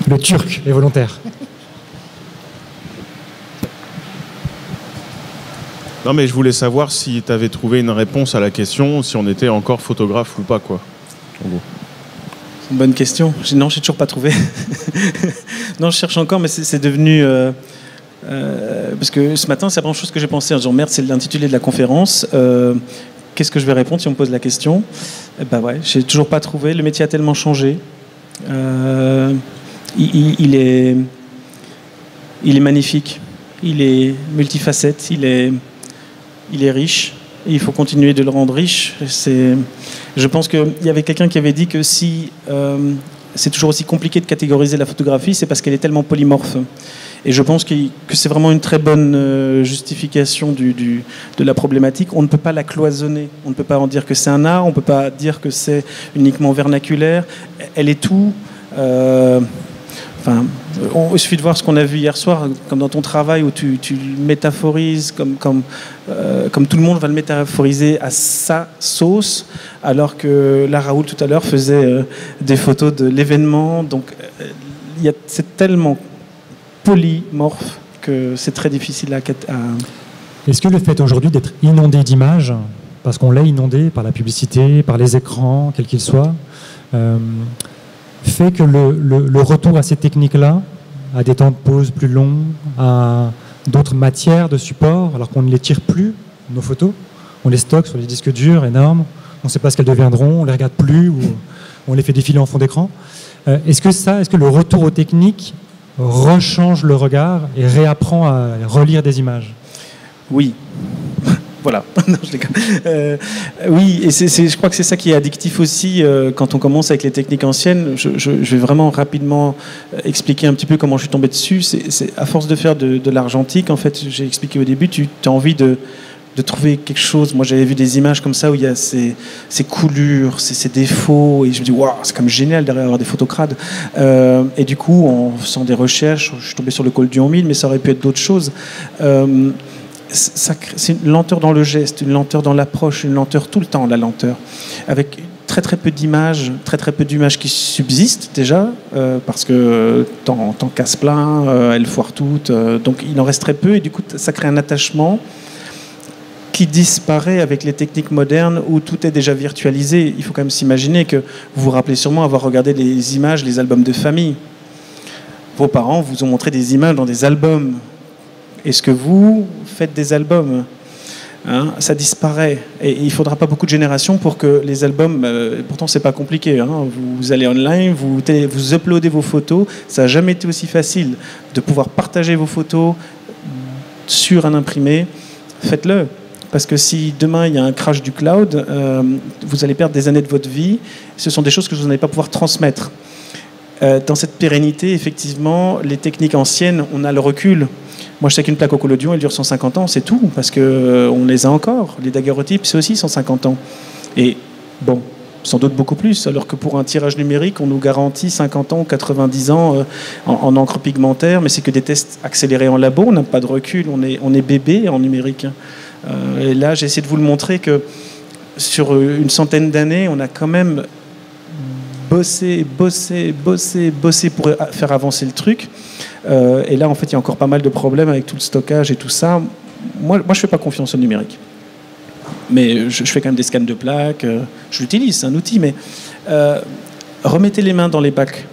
Le Turc est volontaire. Non, mais je voulais savoir si tu avais trouvé une réponse à la question, si on était encore photographe ou pas, quoi. En gros. C'est une bonne question. Non, j'ai toujours pas trouvé. Non, je cherche encore, mais c'est devenu... parce que ce matin, c'est la première chose que j'ai pensé en disant merde, c'est l'intitulé de la conférence. Qu'est-ce que je vais répondre si on me pose la question? Ouais, j'ai toujours pas trouvé. Le métier a tellement changé. Il est magnifique, il est multifacette, il est riche, et il faut continuer de le rendre riche. Je pense qu'il y avait quelqu'un qui avait dit que si c'est toujours aussi compliqué de catégoriser la photographie, c'est parce qu'elle est tellement polymorphe. Et je pense que c'est vraiment une très bonne justification de la problématique. On ne peut pas la cloisonner, on ne peut pas en dire que c'est un art, on ne peut pas dire que c'est uniquement vernaculaire. Elle est tout... il suffit de voir ce qu'on a vu hier soir, comme dans ton travail où tu le métaphorises, comme tout le monde va le métaphoriser à sa sauce, alors que là, Raoul tout à l'heure faisait des photos de l'événement. Donc, c'est tellement polymorphe que c'est très difficile à... Est-ce que le fait aujourd'hui d'être inondé d'images, parce qu'on l'est inondé par la publicité, par les écrans, quels qu'ils soient, fait que le retour à ces techniques-là, à des temps de pause plus longs, à d'autres matières de support, alors qu'on ne les tire plus, nos photos, on les stocke sur les disques durs énormes, on ne sait pas ce qu'elles deviendront, on ne les regarde plus, ou on les fait défiler en fond d'écran. Est-ce que le retour aux techniques rechange le regard et réapprend à relire des images. Oui. Voilà. Non, je déconne. Oui, et je crois que c'est ça qui est addictif aussi quand on commence avec les techniques anciennes. Je vais vraiment rapidement expliquer un petit peu comment je suis tombé dessus. C'est à force de faire de l'argentique, en fait, j'ai expliqué au début, tu as envie de trouver quelque chose. Moi, j'avais vu des images comme ça où il y a ces coulures, ces défauts, et je me dis, waouh, c'est comme génial derrière avoir des photos crades. Et du coup, en faisant des recherches, je suis tombé sur le Col du 1000, mais ça aurait pu être d'autres choses. C'est une lenteur dans le geste, une lenteur dans l'approche, une lenteur tout le temps, la lenteur, avec très très peu d'images, très peu d'images qui subsistent déjà, parce que t'en casses plein, elles foirent toutes, donc il en reste très peu, et du coup ça crée un attachement qui disparaît avec les techniques modernes où tout est déjà virtualisé. Il faut quand même s'imaginer que vous vous rappelez sûrement avoir regardé les images, les albums de famille. Vos parents vous ont montré des images dans des albums. Est-ce que vous faites des albums ? Ça disparaît. Et il ne faudra pas beaucoup de générations pour que les albums... pourtant, ce n'est pas compliqué. Vous allez online, vous uploadez vos photos. Ça n'a jamais été aussi facile de pouvoir partager vos photos sur un imprimé. Faites-le. Parce que si demain, il y a un crash du cloud, vous allez perdre des années de votre vie. Ce sont des choses que vous n'allez pas pouvoir transmettre. Dans cette pérennité, effectivement, les techniques anciennes, on a le recul. Moi, je sais qu'une plaque au collodion, elle dure 150 ans, c'est tout, parce qu'on les a encore. Les daguerreotypes, c'est aussi 150 ans. Et bon, sans doute beaucoup plus, alors que pour un tirage numérique, on nous garantit 50 ans ou 90 ans en encre pigmentaire, mais c'est que des tests accélérés en labo, on n'a pas de recul, on est bébé en numérique. Et là, j'ai essayé de vous le montrer que sur une centaine d'années, on a quand même bossé pour faire avancer le truc. Et là, en fait, il y a encore pas mal de problèmes avec tout le stockage et tout ça. Moi je ne fais pas confiance au numérique. Mais je fais quand même des scans de plaques. Je l'utilise, c'est un outil. Mais remettez les mains dans les bacs.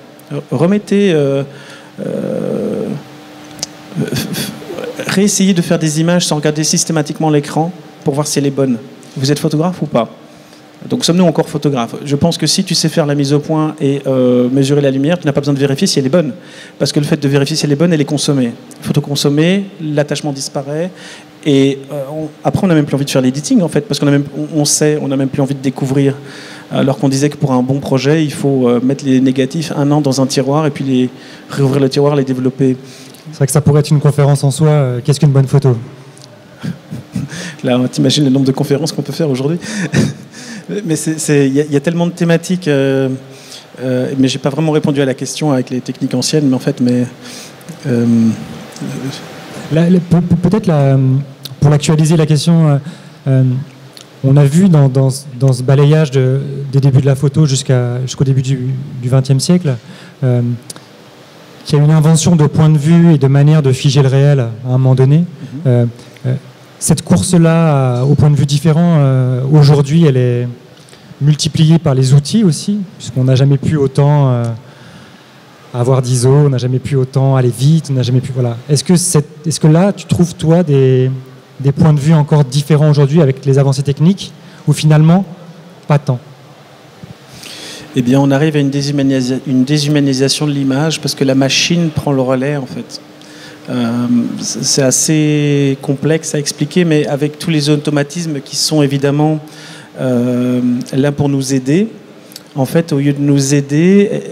Réessayez de faire des images sans regarder systématiquement l'écran pour voir si elle est bonne. Vous êtes photographe ou pas ? Donc sommes-nous encore photographes ? Je pense que si tu sais faire la mise au point et mesurer la lumière, tu n'as pas besoin de vérifier si elle est bonne. Parce que le fait de vérifier si elle est bonne, elle est consommée. Photoconsommer, l'attachement disparaît. Et après, on n'a même plus envie de faire l'editing, en fait, parce on sait, on n'a même plus envie de découvrir. Alors qu'on disait que pour un bon projet, il faut mettre les négatifs 1 an dans un tiroir et puis réouvrir le tiroir, les développer. C'est vrai que ça pourrait être une conférence en soi. Qu'est-ce qu'une bonne photo ? Là, t'imagines le nombre de conférences qu'on peut faire aujourd'hui. Mais il y a tellement de thématiques, mais j'ai pas vraiment répondu à la question avec les techniques anciennes, mais en fait, peut-être pour actualiser la question, on a vu dans ce balayage des débuts de la photo jusqu'au début du XXe siècle qu'il y a une invention de point de vue et de manière de figer le réel à un moment donné. Cette course-là, au point de vue différent, aujourd'hui, elle est multipliée par les outils aussi, puisqu'on n'a jamais pu autant avoir d'ISO, on n'a jamais pu autant aller vite, on n'a jamais pu... Voilà. Est-ce que là, tu trouves, toi, des points de vue encore différents aujourd'hui avec les avancées techniques, ou finalement, pas tant ? Eh bien, on arrive à une déshumanisation de l'image, parce que la machine prend le relais, en fait. C'est assez complexe à expliquer, mais avec tous les automatismes qui sont évidemment là pour nous aider, en fait, au lieu de nous aider,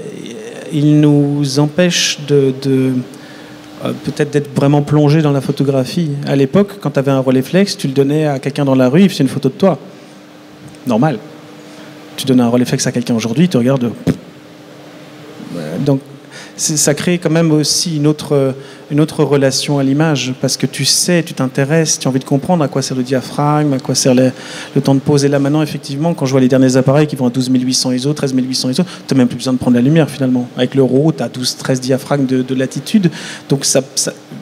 ils nous empêchent peut-être d'être vraiment plongés dans la photographie. À l'époque, quand tu avais un Rolleiflex, tu le donnais à quelqu'un dans la rue, il faisait une photo de toi. Normal. Tu donnes un Rolleiflex à quelqu'un aujourd'hui, il te regarde. Donc, ça crée quand même aussi une autre relation à l'image, parce que tu sais, tu t'intéresses, tu as envie de comprendre à quoi sert le diaphragme, à quoi sert le temps de pause. Et là maintenant, effectivement, quand je vois les derniers appareils qui vont à 12800 ISO, 13800 ISO, tu n'as même plus besoin de prendre la lumière finalement. Avec le RAW, tu as 12-13 diaphragmes de latitude. Donc ça,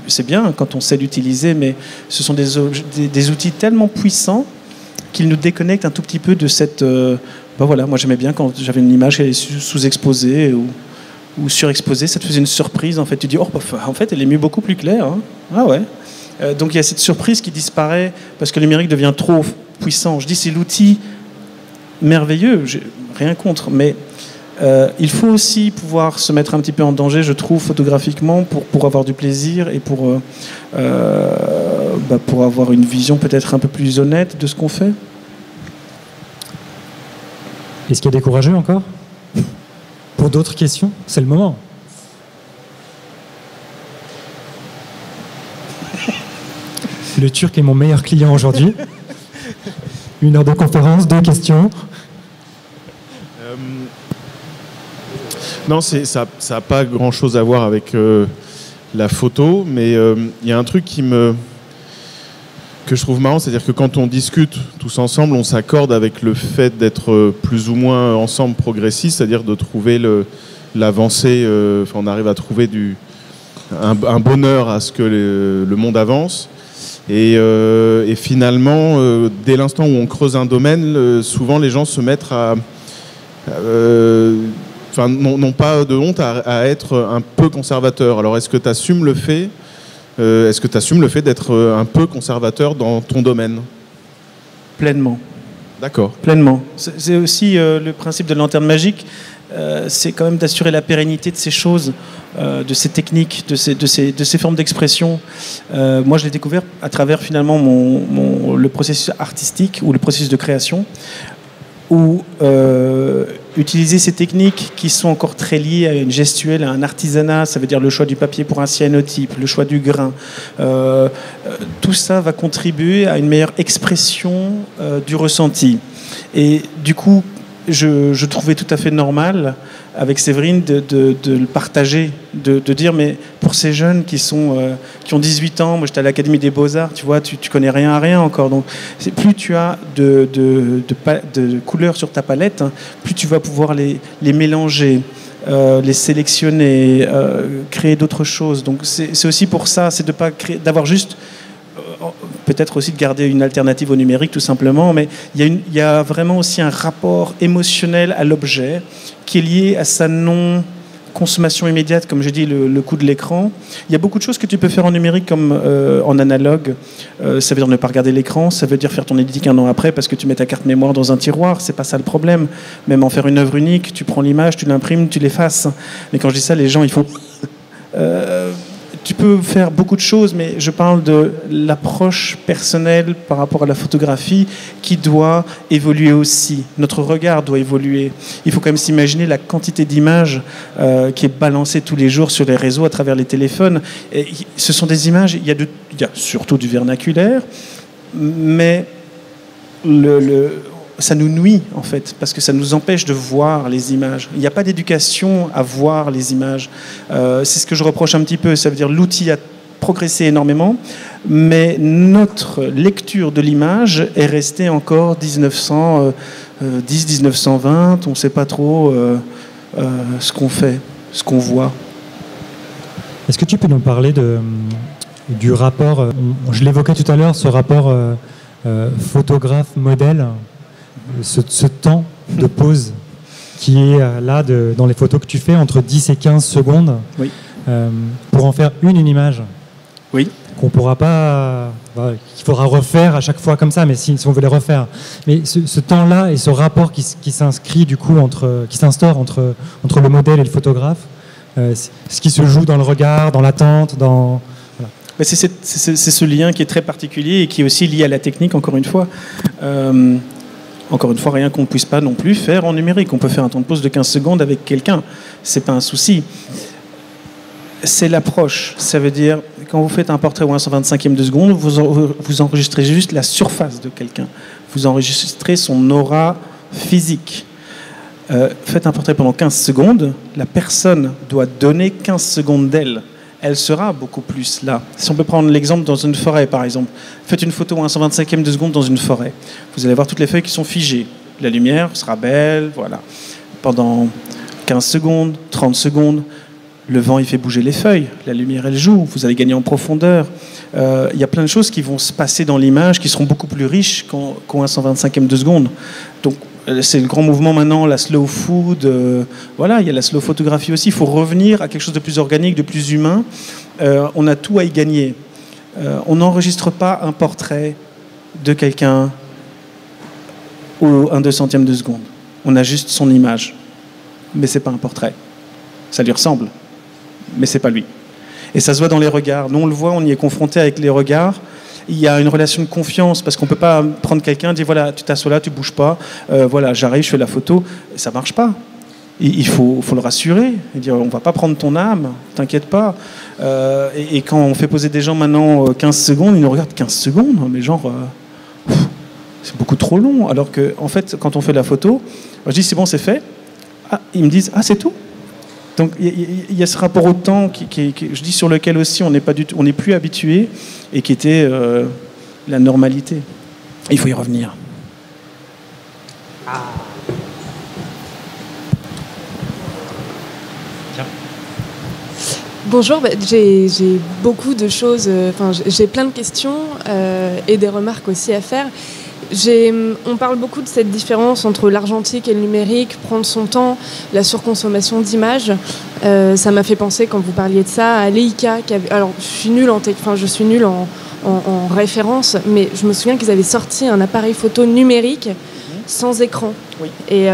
c'est bien quand on sait l'utiliser, mais ce sont des outils tellement puissants qu'ils nous déconnectent un tout petit peu de cette... voilà, moi j'aimais bien quand j'avais une image qui est sous-exposée ou surexposée, ça te faisait une surprise. En fait, tu dis, en fait, elle est mieux beaucoup plus claire. Hein. Ah ouais. Donc il y a cette surprise qui disparaît parce que le numérique devient trop puissant. Je dis, c'est l'outil merveilleux, j'ai rien contre, mais Il faut aussi pouvoir se mettre un petit peu en danger, je trouve, photographiquement, pour avoir du plaisir et pour avoir une vision peut-être un peu plus honnête de ce qu'on fait. Est-ce qu'il y a des courageux encore? Pour d'autres questions, c'est le moment. Le Turc est mon meilleur client aujourd'hui. 1 heure de conférence, 2 questions. Non, ça n'a pas grand-chose à voir avec la photo, mais il y a un truc que je trouve marrant, c'est-à-dire que quand on discute tous ensemble, on s'accorde avec le fait d'être plus ou moins ensemble progressistes, c'est-à-dire de trouver l'avancée, on arrive à trouver un bonheur à ce que le monde avance. Et finalement, dès l'instant où on creuse un domaine, souvent les gens se mettent n'ont pas de honte à être un peu conservateur. Alors est-ce que tu assumes le fait d'être un peu conservateur dans ton domaine? Pleinement. D'accord. Pleinement. C'est aussi le principe de Lanterne Magique, c'est quand même d'assurer la pérennité de ces choses, de ces techniques, de ces formes d'expression. Moi, je l'ai découvert à travers finalement le processus artistique ou le processus de création, où utiliser ces techniques qui sont encore très liées à une gestuelle, à un artisanat, ça veut dire le choix du papier pour un cyanotype, le choix du grain, tout ça va contribuer à une meilleure expression du ressenti. Et du coup, je trouvais tout à fait normal avec Séverine de le partager, de dire mais pour ces jeunes qui ont 18 ans, moi j'étais à l'Académie des Beaux-Arts, tu vois, tu connais rien à rien encore, donc plus tu as de couleurs sur ta palette, hein, plus tu vas pouvoir les mélanger, les sélectionner, créer d'autres choses. Donc c'est aussi pour ça, c'est d'avoir juste peut-être aussi de garder une alternative au numérique tout simplement, mais il y a vraiment aussi un rapport émotionnel à l'objet qui est lié à sa non-consommation immédiate, comme je dis, le coût de l'écran. Il y a beaucoup de choses que tu peux faire en numérique comme en analogue. Ça veut dire ne pas regarder l'écran, ça veut dire faire ton éditing 1 an après parce que tu mets ta carte mémoire dans un tiroir, c'est pas ça le problème. Même en faire une œuvre unique, tu prends l'image, tu l'imprimes, tu l'effaces. Mais quand je dis ça, les gens, ils font... Tu peux faire beaucoup de choses, mais je parle de l'approche personnelle par rapport à la photographie qui doit évoluer aussi. Notre regard doit évoluer. Il faut quand même s'imaginer la quantité d'images qui est balancée tous les jours sur les réseaux à travers les téléphones. Et ce sont des images, il y a surtout du vernaculaire, mais ça nous nuit en fait, parce que ça nous empêche de voir les images. Il n'y a pas d'éducation à voir les images. C'est ce que je reproche un petit peu. Ça veut dire l'outil a progressé énormément, mais notre lecture de l'image est restée encore 1910, 1920. On ne sait pas trop ce qu'on fait, ce qu'on voit. Est-ce que tu peux nous parler du rapport, je l'évoquais tout à l'heure, ce rapport photographe-modèle, ce temps de pause qui est là dans les photos que tu fais entre 10 et 15 secondes, oui. Pour en faire une image, oui. Qu'on pourra pas, qu'il faudra refaire à chaque fois comme ça, mais si on veut les refaire. Mais ce temps-là et ce rapport qui s'inscrit du coup qui s'instaure entre le modèle et le photographe, ce qui se joue dans le regard, dans l'attente, dans... Voilà. C'est ce lien qui est très particulier et qui est aussi lié à la technique, encore une fois. Encore une fois, rien qu'on ne puisse pas non plus faire en numérique. On peut faire un temps de pause de 15 secondes avec quelqu'un. Ce n'est pas un souci. C'est l'approche. Ça veut dire, quand vous faites un portrait ou un 125e de seconde, vous enregistrez juste la surface de quelqu'un. Vous enregistrez son aura physique. Faites un portrait pendant 15 secondes. La personne doit donner 15 secondes d'elle. Elle sera beaucoup plus là. Si on peut prendre l'exemple dans une forêt, par exemple. Faites une photo à un 125e de seconde dans une forêt. Vous allez voir toutes les feuilles qui sont figées. La lumière sera belle, voilà. Pendant 15 secondes, 30 secondes, le vent, il fait bouger les feuilles. La lumière, elle joue. Vous allez gagner en profondeur. Il y a plein de choses qui vont se passer dans l'image qui seront beaucoup plus riches qu'un 125e de seconde. Donc, c'est le grand mouvement maintenant, la slow food. Voilà, il y a la slow photographie aussi. Il faut revenir à quelque chose de plus organique, de plus humain. On a tout à y gagner. On n'enregistre pas un portrait de quelqu'un au 1/200e de seconde. On a juste son image. mais c'est pas un portrait. Ça lui ressemble, mais c'est pas lui. Et ça se voit dans les regards. Nous, on le voit, on y est confronté avec les regards. Il y a une relation de confiance, parce qu'on peut pas prendre quelqu'un et dire, voilà, tu t'assois là, tu bouges pas, voilà, j'arrive, je fais la photo. Ça marche pas. Il faut le rassurer et dire, on va pas prendre ton âme, t'inquiète pas. Et quand on fait poser des gens maintenant 15 secondes, ils nous regardent 15 secondes, mais genre, c'est beaucoup trop long. Alors que, en fait, quand on fait la photo, je dis, c'est bon, c'est fait. Ah, ils me disent, ah, c'est tout. Donc il y a ce rapport au temps je dis, sur lequel aussi on n'est plus habitué et qui était la normalité. Il faut y revenir. Bonjour, j'ai beaucoup de choses, j'ai plein de questions et des remarques aussi à faire. On parle beaucoup de cette différence entre l'argentique et le numérique, prendre son temps, la surconsommation d'images. Ça m'a fait penser, quand vous parliez de ça, à Leica. Alors, je suis nulle en référence, mais je me souviens qu'ils avaient sorti un appareil photo numérique sans écran. Oui. Et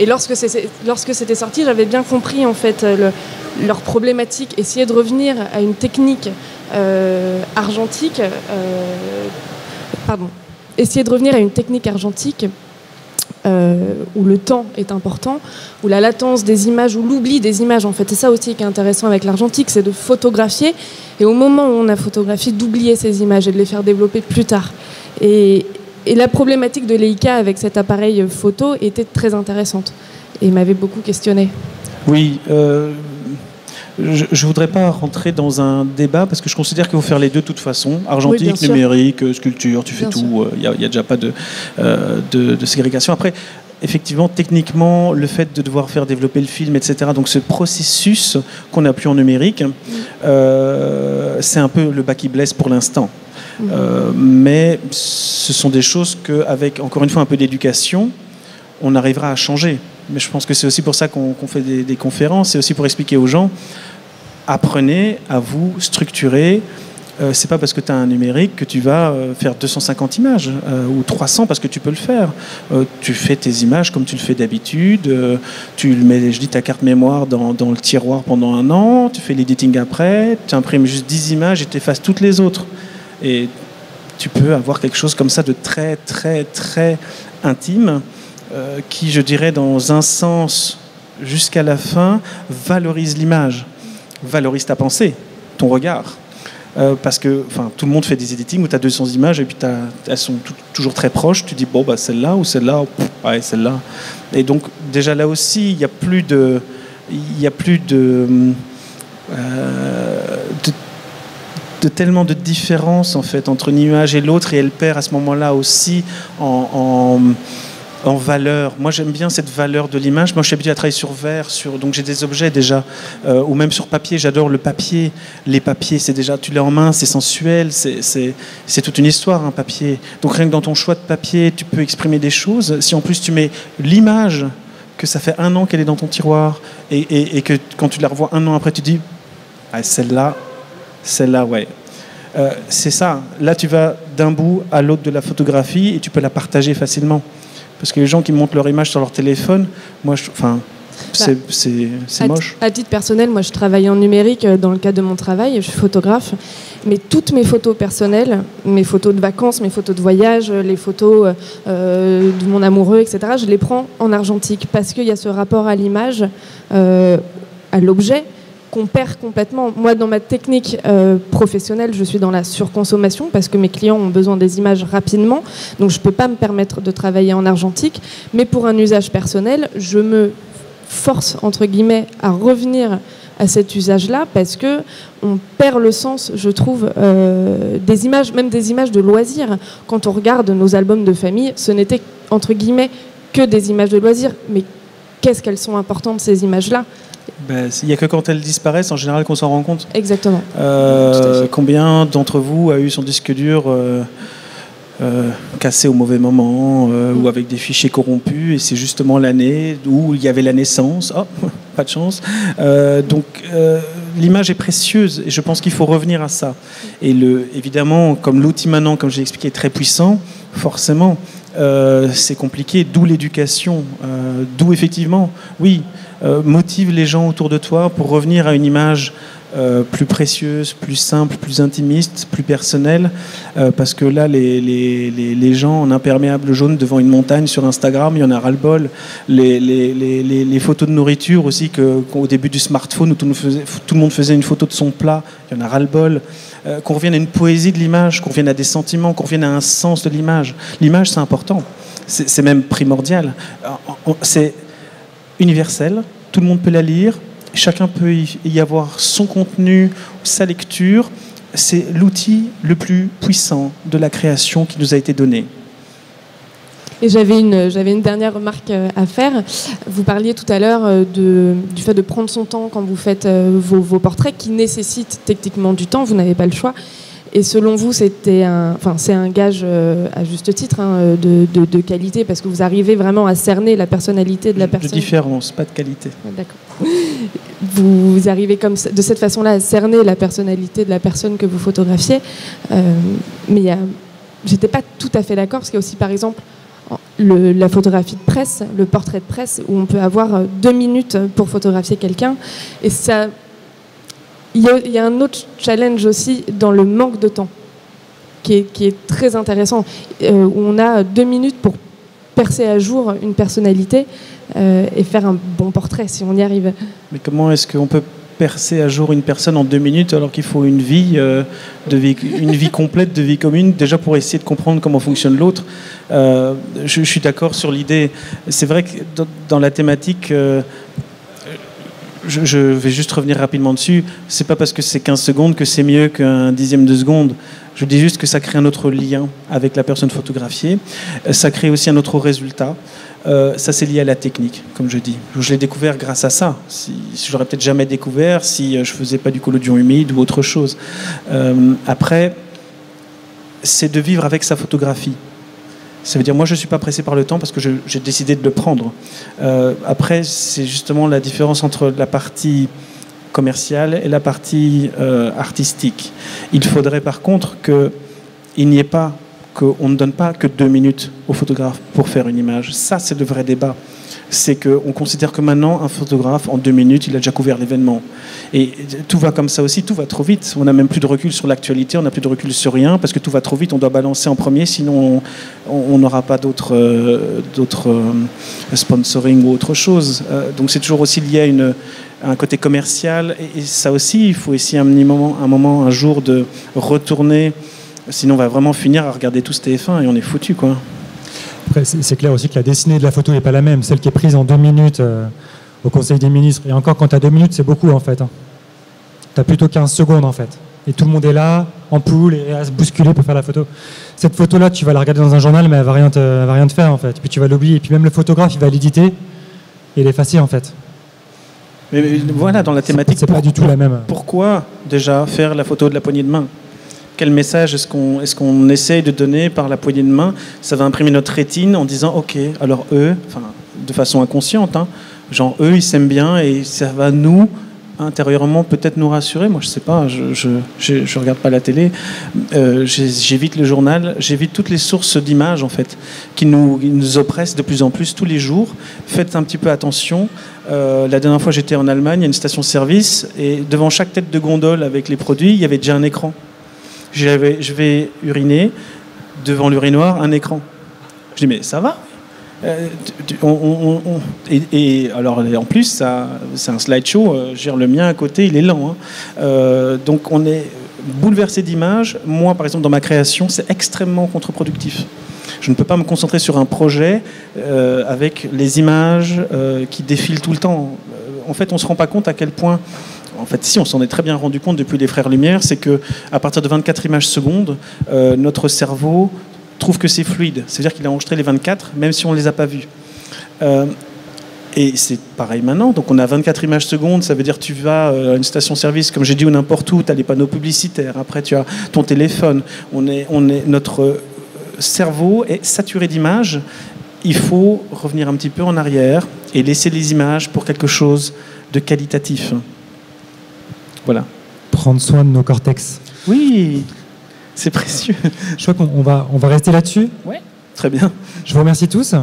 lorsque c'était sorti, j'avais bien compris en fait leur problématique. Essayer de revenir à une technique argentique. Essayer de revenir à une technique argentique où le temps est important, où la latence des images, ou l'oubli des images, en fait, c'est ça aussi qui est intéressant avec l'argentique, c'est de photographier, et au moment où on a photographié, d'oublier ces images et de les faire développer plus tard. Et la problématique de Leica avec cet appareil photo était très intéressante et m'avait beaucoup questionné. Oui, je ne voudrais pas rentrer dans un débat parce que je considère qu'il faut faire les deux de toute façon. Argentique, oui, numérique, sculpture, tu fais bien tout. Il n'y a déjà pas de ségrégation. Après, effectivement, techniquement, le fait de devoir faire développer le film, etc., donc ce processus qu'on n'a plus en numérique, c'est un peu le bas qui blesse pour l'instant. Mais ce sont des choses qu'avec, encore une fois, un peu d'éducation, on arrivera à changer. Mais je pense que c'est aussi pour ça qu'on fait des conférences, c'est aussi pour expliquer aux gens, apprenez à vous structurer. C'est pas parce que tu as un numérique que tu vas faire 250 images ou 300 parce que tu peux le faire. Tu fais tes images comme tu le fais d'habitude. Tu mets, je dis, ta carte mémoire dans le tiroir pendant 1 an. Tu fais l'editing après. Tu imprimes juste 10 images et tu effaces toutes les autres. Et tu peux avoir quelque chose comme ça de très, très, très intime qui, je dirais, dans un sens, jusqu'à la fin, valorise l'image, valorise ta pensée, ton regard. Parce que tout le monde fait des editings où tu as 200 images et puis elles sont toujours très proches. Tu dis, bon, bah, celle-là ou celle-là, ouais, celle-là. Et donc, déjà là aussi, il n'y a plus de tellement de différence en fait entre une image et l'autre, et elle perd à ce moment-là aussi en valeur. Moi, j'aime bien cette valeur de l'image. Moi, je suis habitué à travailler sur verre, donc j'ai des objets déjà, ou même sur papier. J'adore le papier. Les papiers, c'est déjà, tu l'as en main, c'est sensuel, c'est toute une histoire, un papier. Donc rien que dans ton choix de papier, tu peux exprimer des choses. Si en plus tu mets l'image, que ça fait 1 an qu'elle est dans ton tiroir, et que quand tu la revois 1 an après, tu dis, ah, celle-là, ouais. C'est ça. Là, tu vas d'un bout à l'autre de la photographie et tu peux la partager facilement. Parce que les gens qui montent leur image sur leur téléphone, c'est moche. À titre personnel, moi, je travaille en numérique dans le cadre de mon travail. Je suis photographe. Mais toutes mes photos personnelles, mes photos de vacances, mes photos de voyage, les photos de mon amoureux, etc., je les prends en argentique parce qu'il y a ce rapport à l'image, à l'objet, qu'on perd complètement. Moi, dans ma technique professionnelle, je suis dans la surconsommation parce que mes clients ont besoin des images rapidement, donc je ne peux pas me permettre de travailler en argentique. Mais pour un usage personnel, je me force, entre guillemets, à revenir à cet usage-là parce qu'on perd le sens, je trouve, des images, même des images de loisirs. Quand on regarde nos albums de famille, ce n'était, entre guillemets, que des images de loisirs. Mais qu'est-ce qu'elles sont importantes, ces images-là ? Il n'y a que quand elles disparaissent, en général, qu'on s'en rend compte. Exactement. Combien d'entre vous a eu son disque dur cassé au mauvais moment ou avec des fichiers corrompus, et c'est justement l'année où il y avait la naissance. Oh, pas de chance. Donc, l'image est précieuse et je pense qu'il faut revenir à ça. Et évidemment, comme l'outil maintenant, comme j'ai expliqué, est très puissant, forcément, c'est compliqué, d'où l'éducation, d'où effectivement, oui, motive les gens autour de toi pour revenir à une image plus précieuse, plus simple, plus intimiste, plus personnelle, parce que là, les gens en imperméable jaune devant une montagne sur Instagram, il y en a ras-le-bol. Les photos de nourriture aussi, qu'au début du smartphone, où tout le monde faisait une photo de son plat, il y en a ras-le-bol. Qu'on revienne à une poésie de l'image, qu'on revienne à des sentiments, qu'on revienne à un sens de l'image. L'image, c'est important, c'est même primordial. C'est universel, tout le monde peut la lire, chacun peut y avoir son contenu, sa lecture. C'est l'outil le plus puissant de la création qui nous a été donné. Et j'avais une dernière remarque à faire. Vous parliez tout à l'heure du fait de prendre son temps quand vous faites vos portraits, qui nécessitent techniquement du temps, vous n'avez pas le choix. Et selon vous, c'est un gage à juste titre de qualité, parce que vous arrivez vraiment à cerner la personnalité de la personne. De différence, pas de qualité. D'accord. Vous arrivez de cette façon-là à cerner la personnalité de la personne que vous photographiez. Mais j'étais pas tout à fait d'accord, parce qu'il y a aussi, par exemple, la photographie de presse, le portrait de presse, où on peut avoir 2 minutes pour photographier quelqu'un. Et ça, il y a un autre challenge aussi dans le manque de temps, qui est très intéressant, où on a 2 minutes pour percer à jour une personnalité et faire un bon portrait, si on y arrive. Mais comment est-ce qu'on peut percer à jour une personne en 2 minutes alors qu'il faut une vie complète de vie commune, déjà pour essayer de comprendre comment fonctionne l'autre. Je suis d'accord sur l'idée. C'est vrai que dans la thématique, je vais juste revenir rapidement dessus. C'est pas parce que c'est 15 secondes que c'est mieux qu'un dixième de seconde. Je dis juste que ça crée un autre lien avec la personne photographiée. Ça crée aussi un autre résultat. Ça, c'est lié à la technique, comme je dis. Je l'ai découvert grâce à ça. Je l'aurais peut-être jamais découvert si je faisais pas du collodion humide ou autre chose. Après, c'est de vivre avec sa photographie. Ça veut dire, moi, je ne suis pas pressé par le temps parce que j'ai décidé de le prendre. Après, c'est justement la différence entre la partie commerciale et la partie artistique. Il faudrait par contre qu'il n'y ait pas, qu'on ne donne pas que 2 minutes au photographe pour faire une image. Ça, c'est le vrai débat. C'est qu'on considère que maintenant, un photographe, en 2 minutes, il a déjà couvert l'événement. Et tout va comme ça aussi, tout va trop vite. On n'a même plus de recul sur l'actualité, on n'a plus de recul sur rien, parce que tout va trop vite, on doit balancer en premier, sinon on n'aura pas d'autres sponsoring ou autre chose. Donc c'est toujours aussi lié à un côté commercial. Et ça aussi, il faut essayer un jour de retourner, sinon on va vraiment finir à regarder tout ce TF1 et on est foutu, quoi. Après, c'est clair aussi que la dessinée de la photo n'est pas la même. Celle qui est prise en 2 minutes au Conseil des ministres. Et encore, quand tu as 2 minutes, c'est beaucoup en fait. Tu as plutôt 15 secondes en fait. Et tout le monde est là, en poule, et à se bousculer pour faire la photo. Cette photo-là, tu vas la regarder dans un journal, mais elle va rien te faire en fait. Puis tu vas l'oublier. Et puis même le photographe, il va l'éditer et l'effacer en fait. Mais voilà, dans la thématique, c'est pas du tout la même. Pourquoi déjà faire la photo de la poignée de main ? Quel message est-ce qu'on essaye de donner par la poignée de main ? Ça va imprimer notre rétine en disant ok, alors eux, enfin de façon inconsciente, hein, genre eux ils s'aiment bien et ça va nous intérieurement peut-être nous rassurer. Moi je sais pas, je regarde pas la télé, j'évite le journal, j'évite toutes les sources d'images en fait qui nous oppressent de plus en plus tous les jours. Faites un petit peu attention. La dernière fois j'étais en Allemagne, il y a une station-service et devant chaque tête de gondole avec les produits, il y avait déjà un écran. Je vais uriner, devant l'urinoir, un écran. Je dis, mais ça va ? Et alors, en plus, c'est un slideshow. Le mien à côté, il est lent. Hein. Donc, on est bouleversé d'images. Moi, par exemple, dans ma création, c'est extrêmement contre-productif. Je ne peux pas me concentrer sur un projet avec les images qui défilent tout le temps. En fait, on ne se rend pas compte à quel point... En fait, si, on s'en est très bien rendu compte depuis les Frères Lumière, c'est qu'à partir de 24 images secondes, notre cerveau trouve que c'est fluide. C'est-à-dire qu'il a enregistré les 24, même si on ne les a pas vus. Et c'est pareil maintenant. Donc on a 24 images secondes, ça veut dire que tu vas à une station-service, comme j'ai dit, ou n'importe où, tu as les panneaux publicitaires, après tu as ton téléphone. Notre cerveau est saturé d'images. Il faut revenir un petit peu en arrière et laisser les images pour quelque chose de qualitatif. Voilà. Prendre soin de nos cortex. Oui, c'est précieux. Je crois qu'on va rester là-dessus. Ouais. très bien. Je vous remercie tous.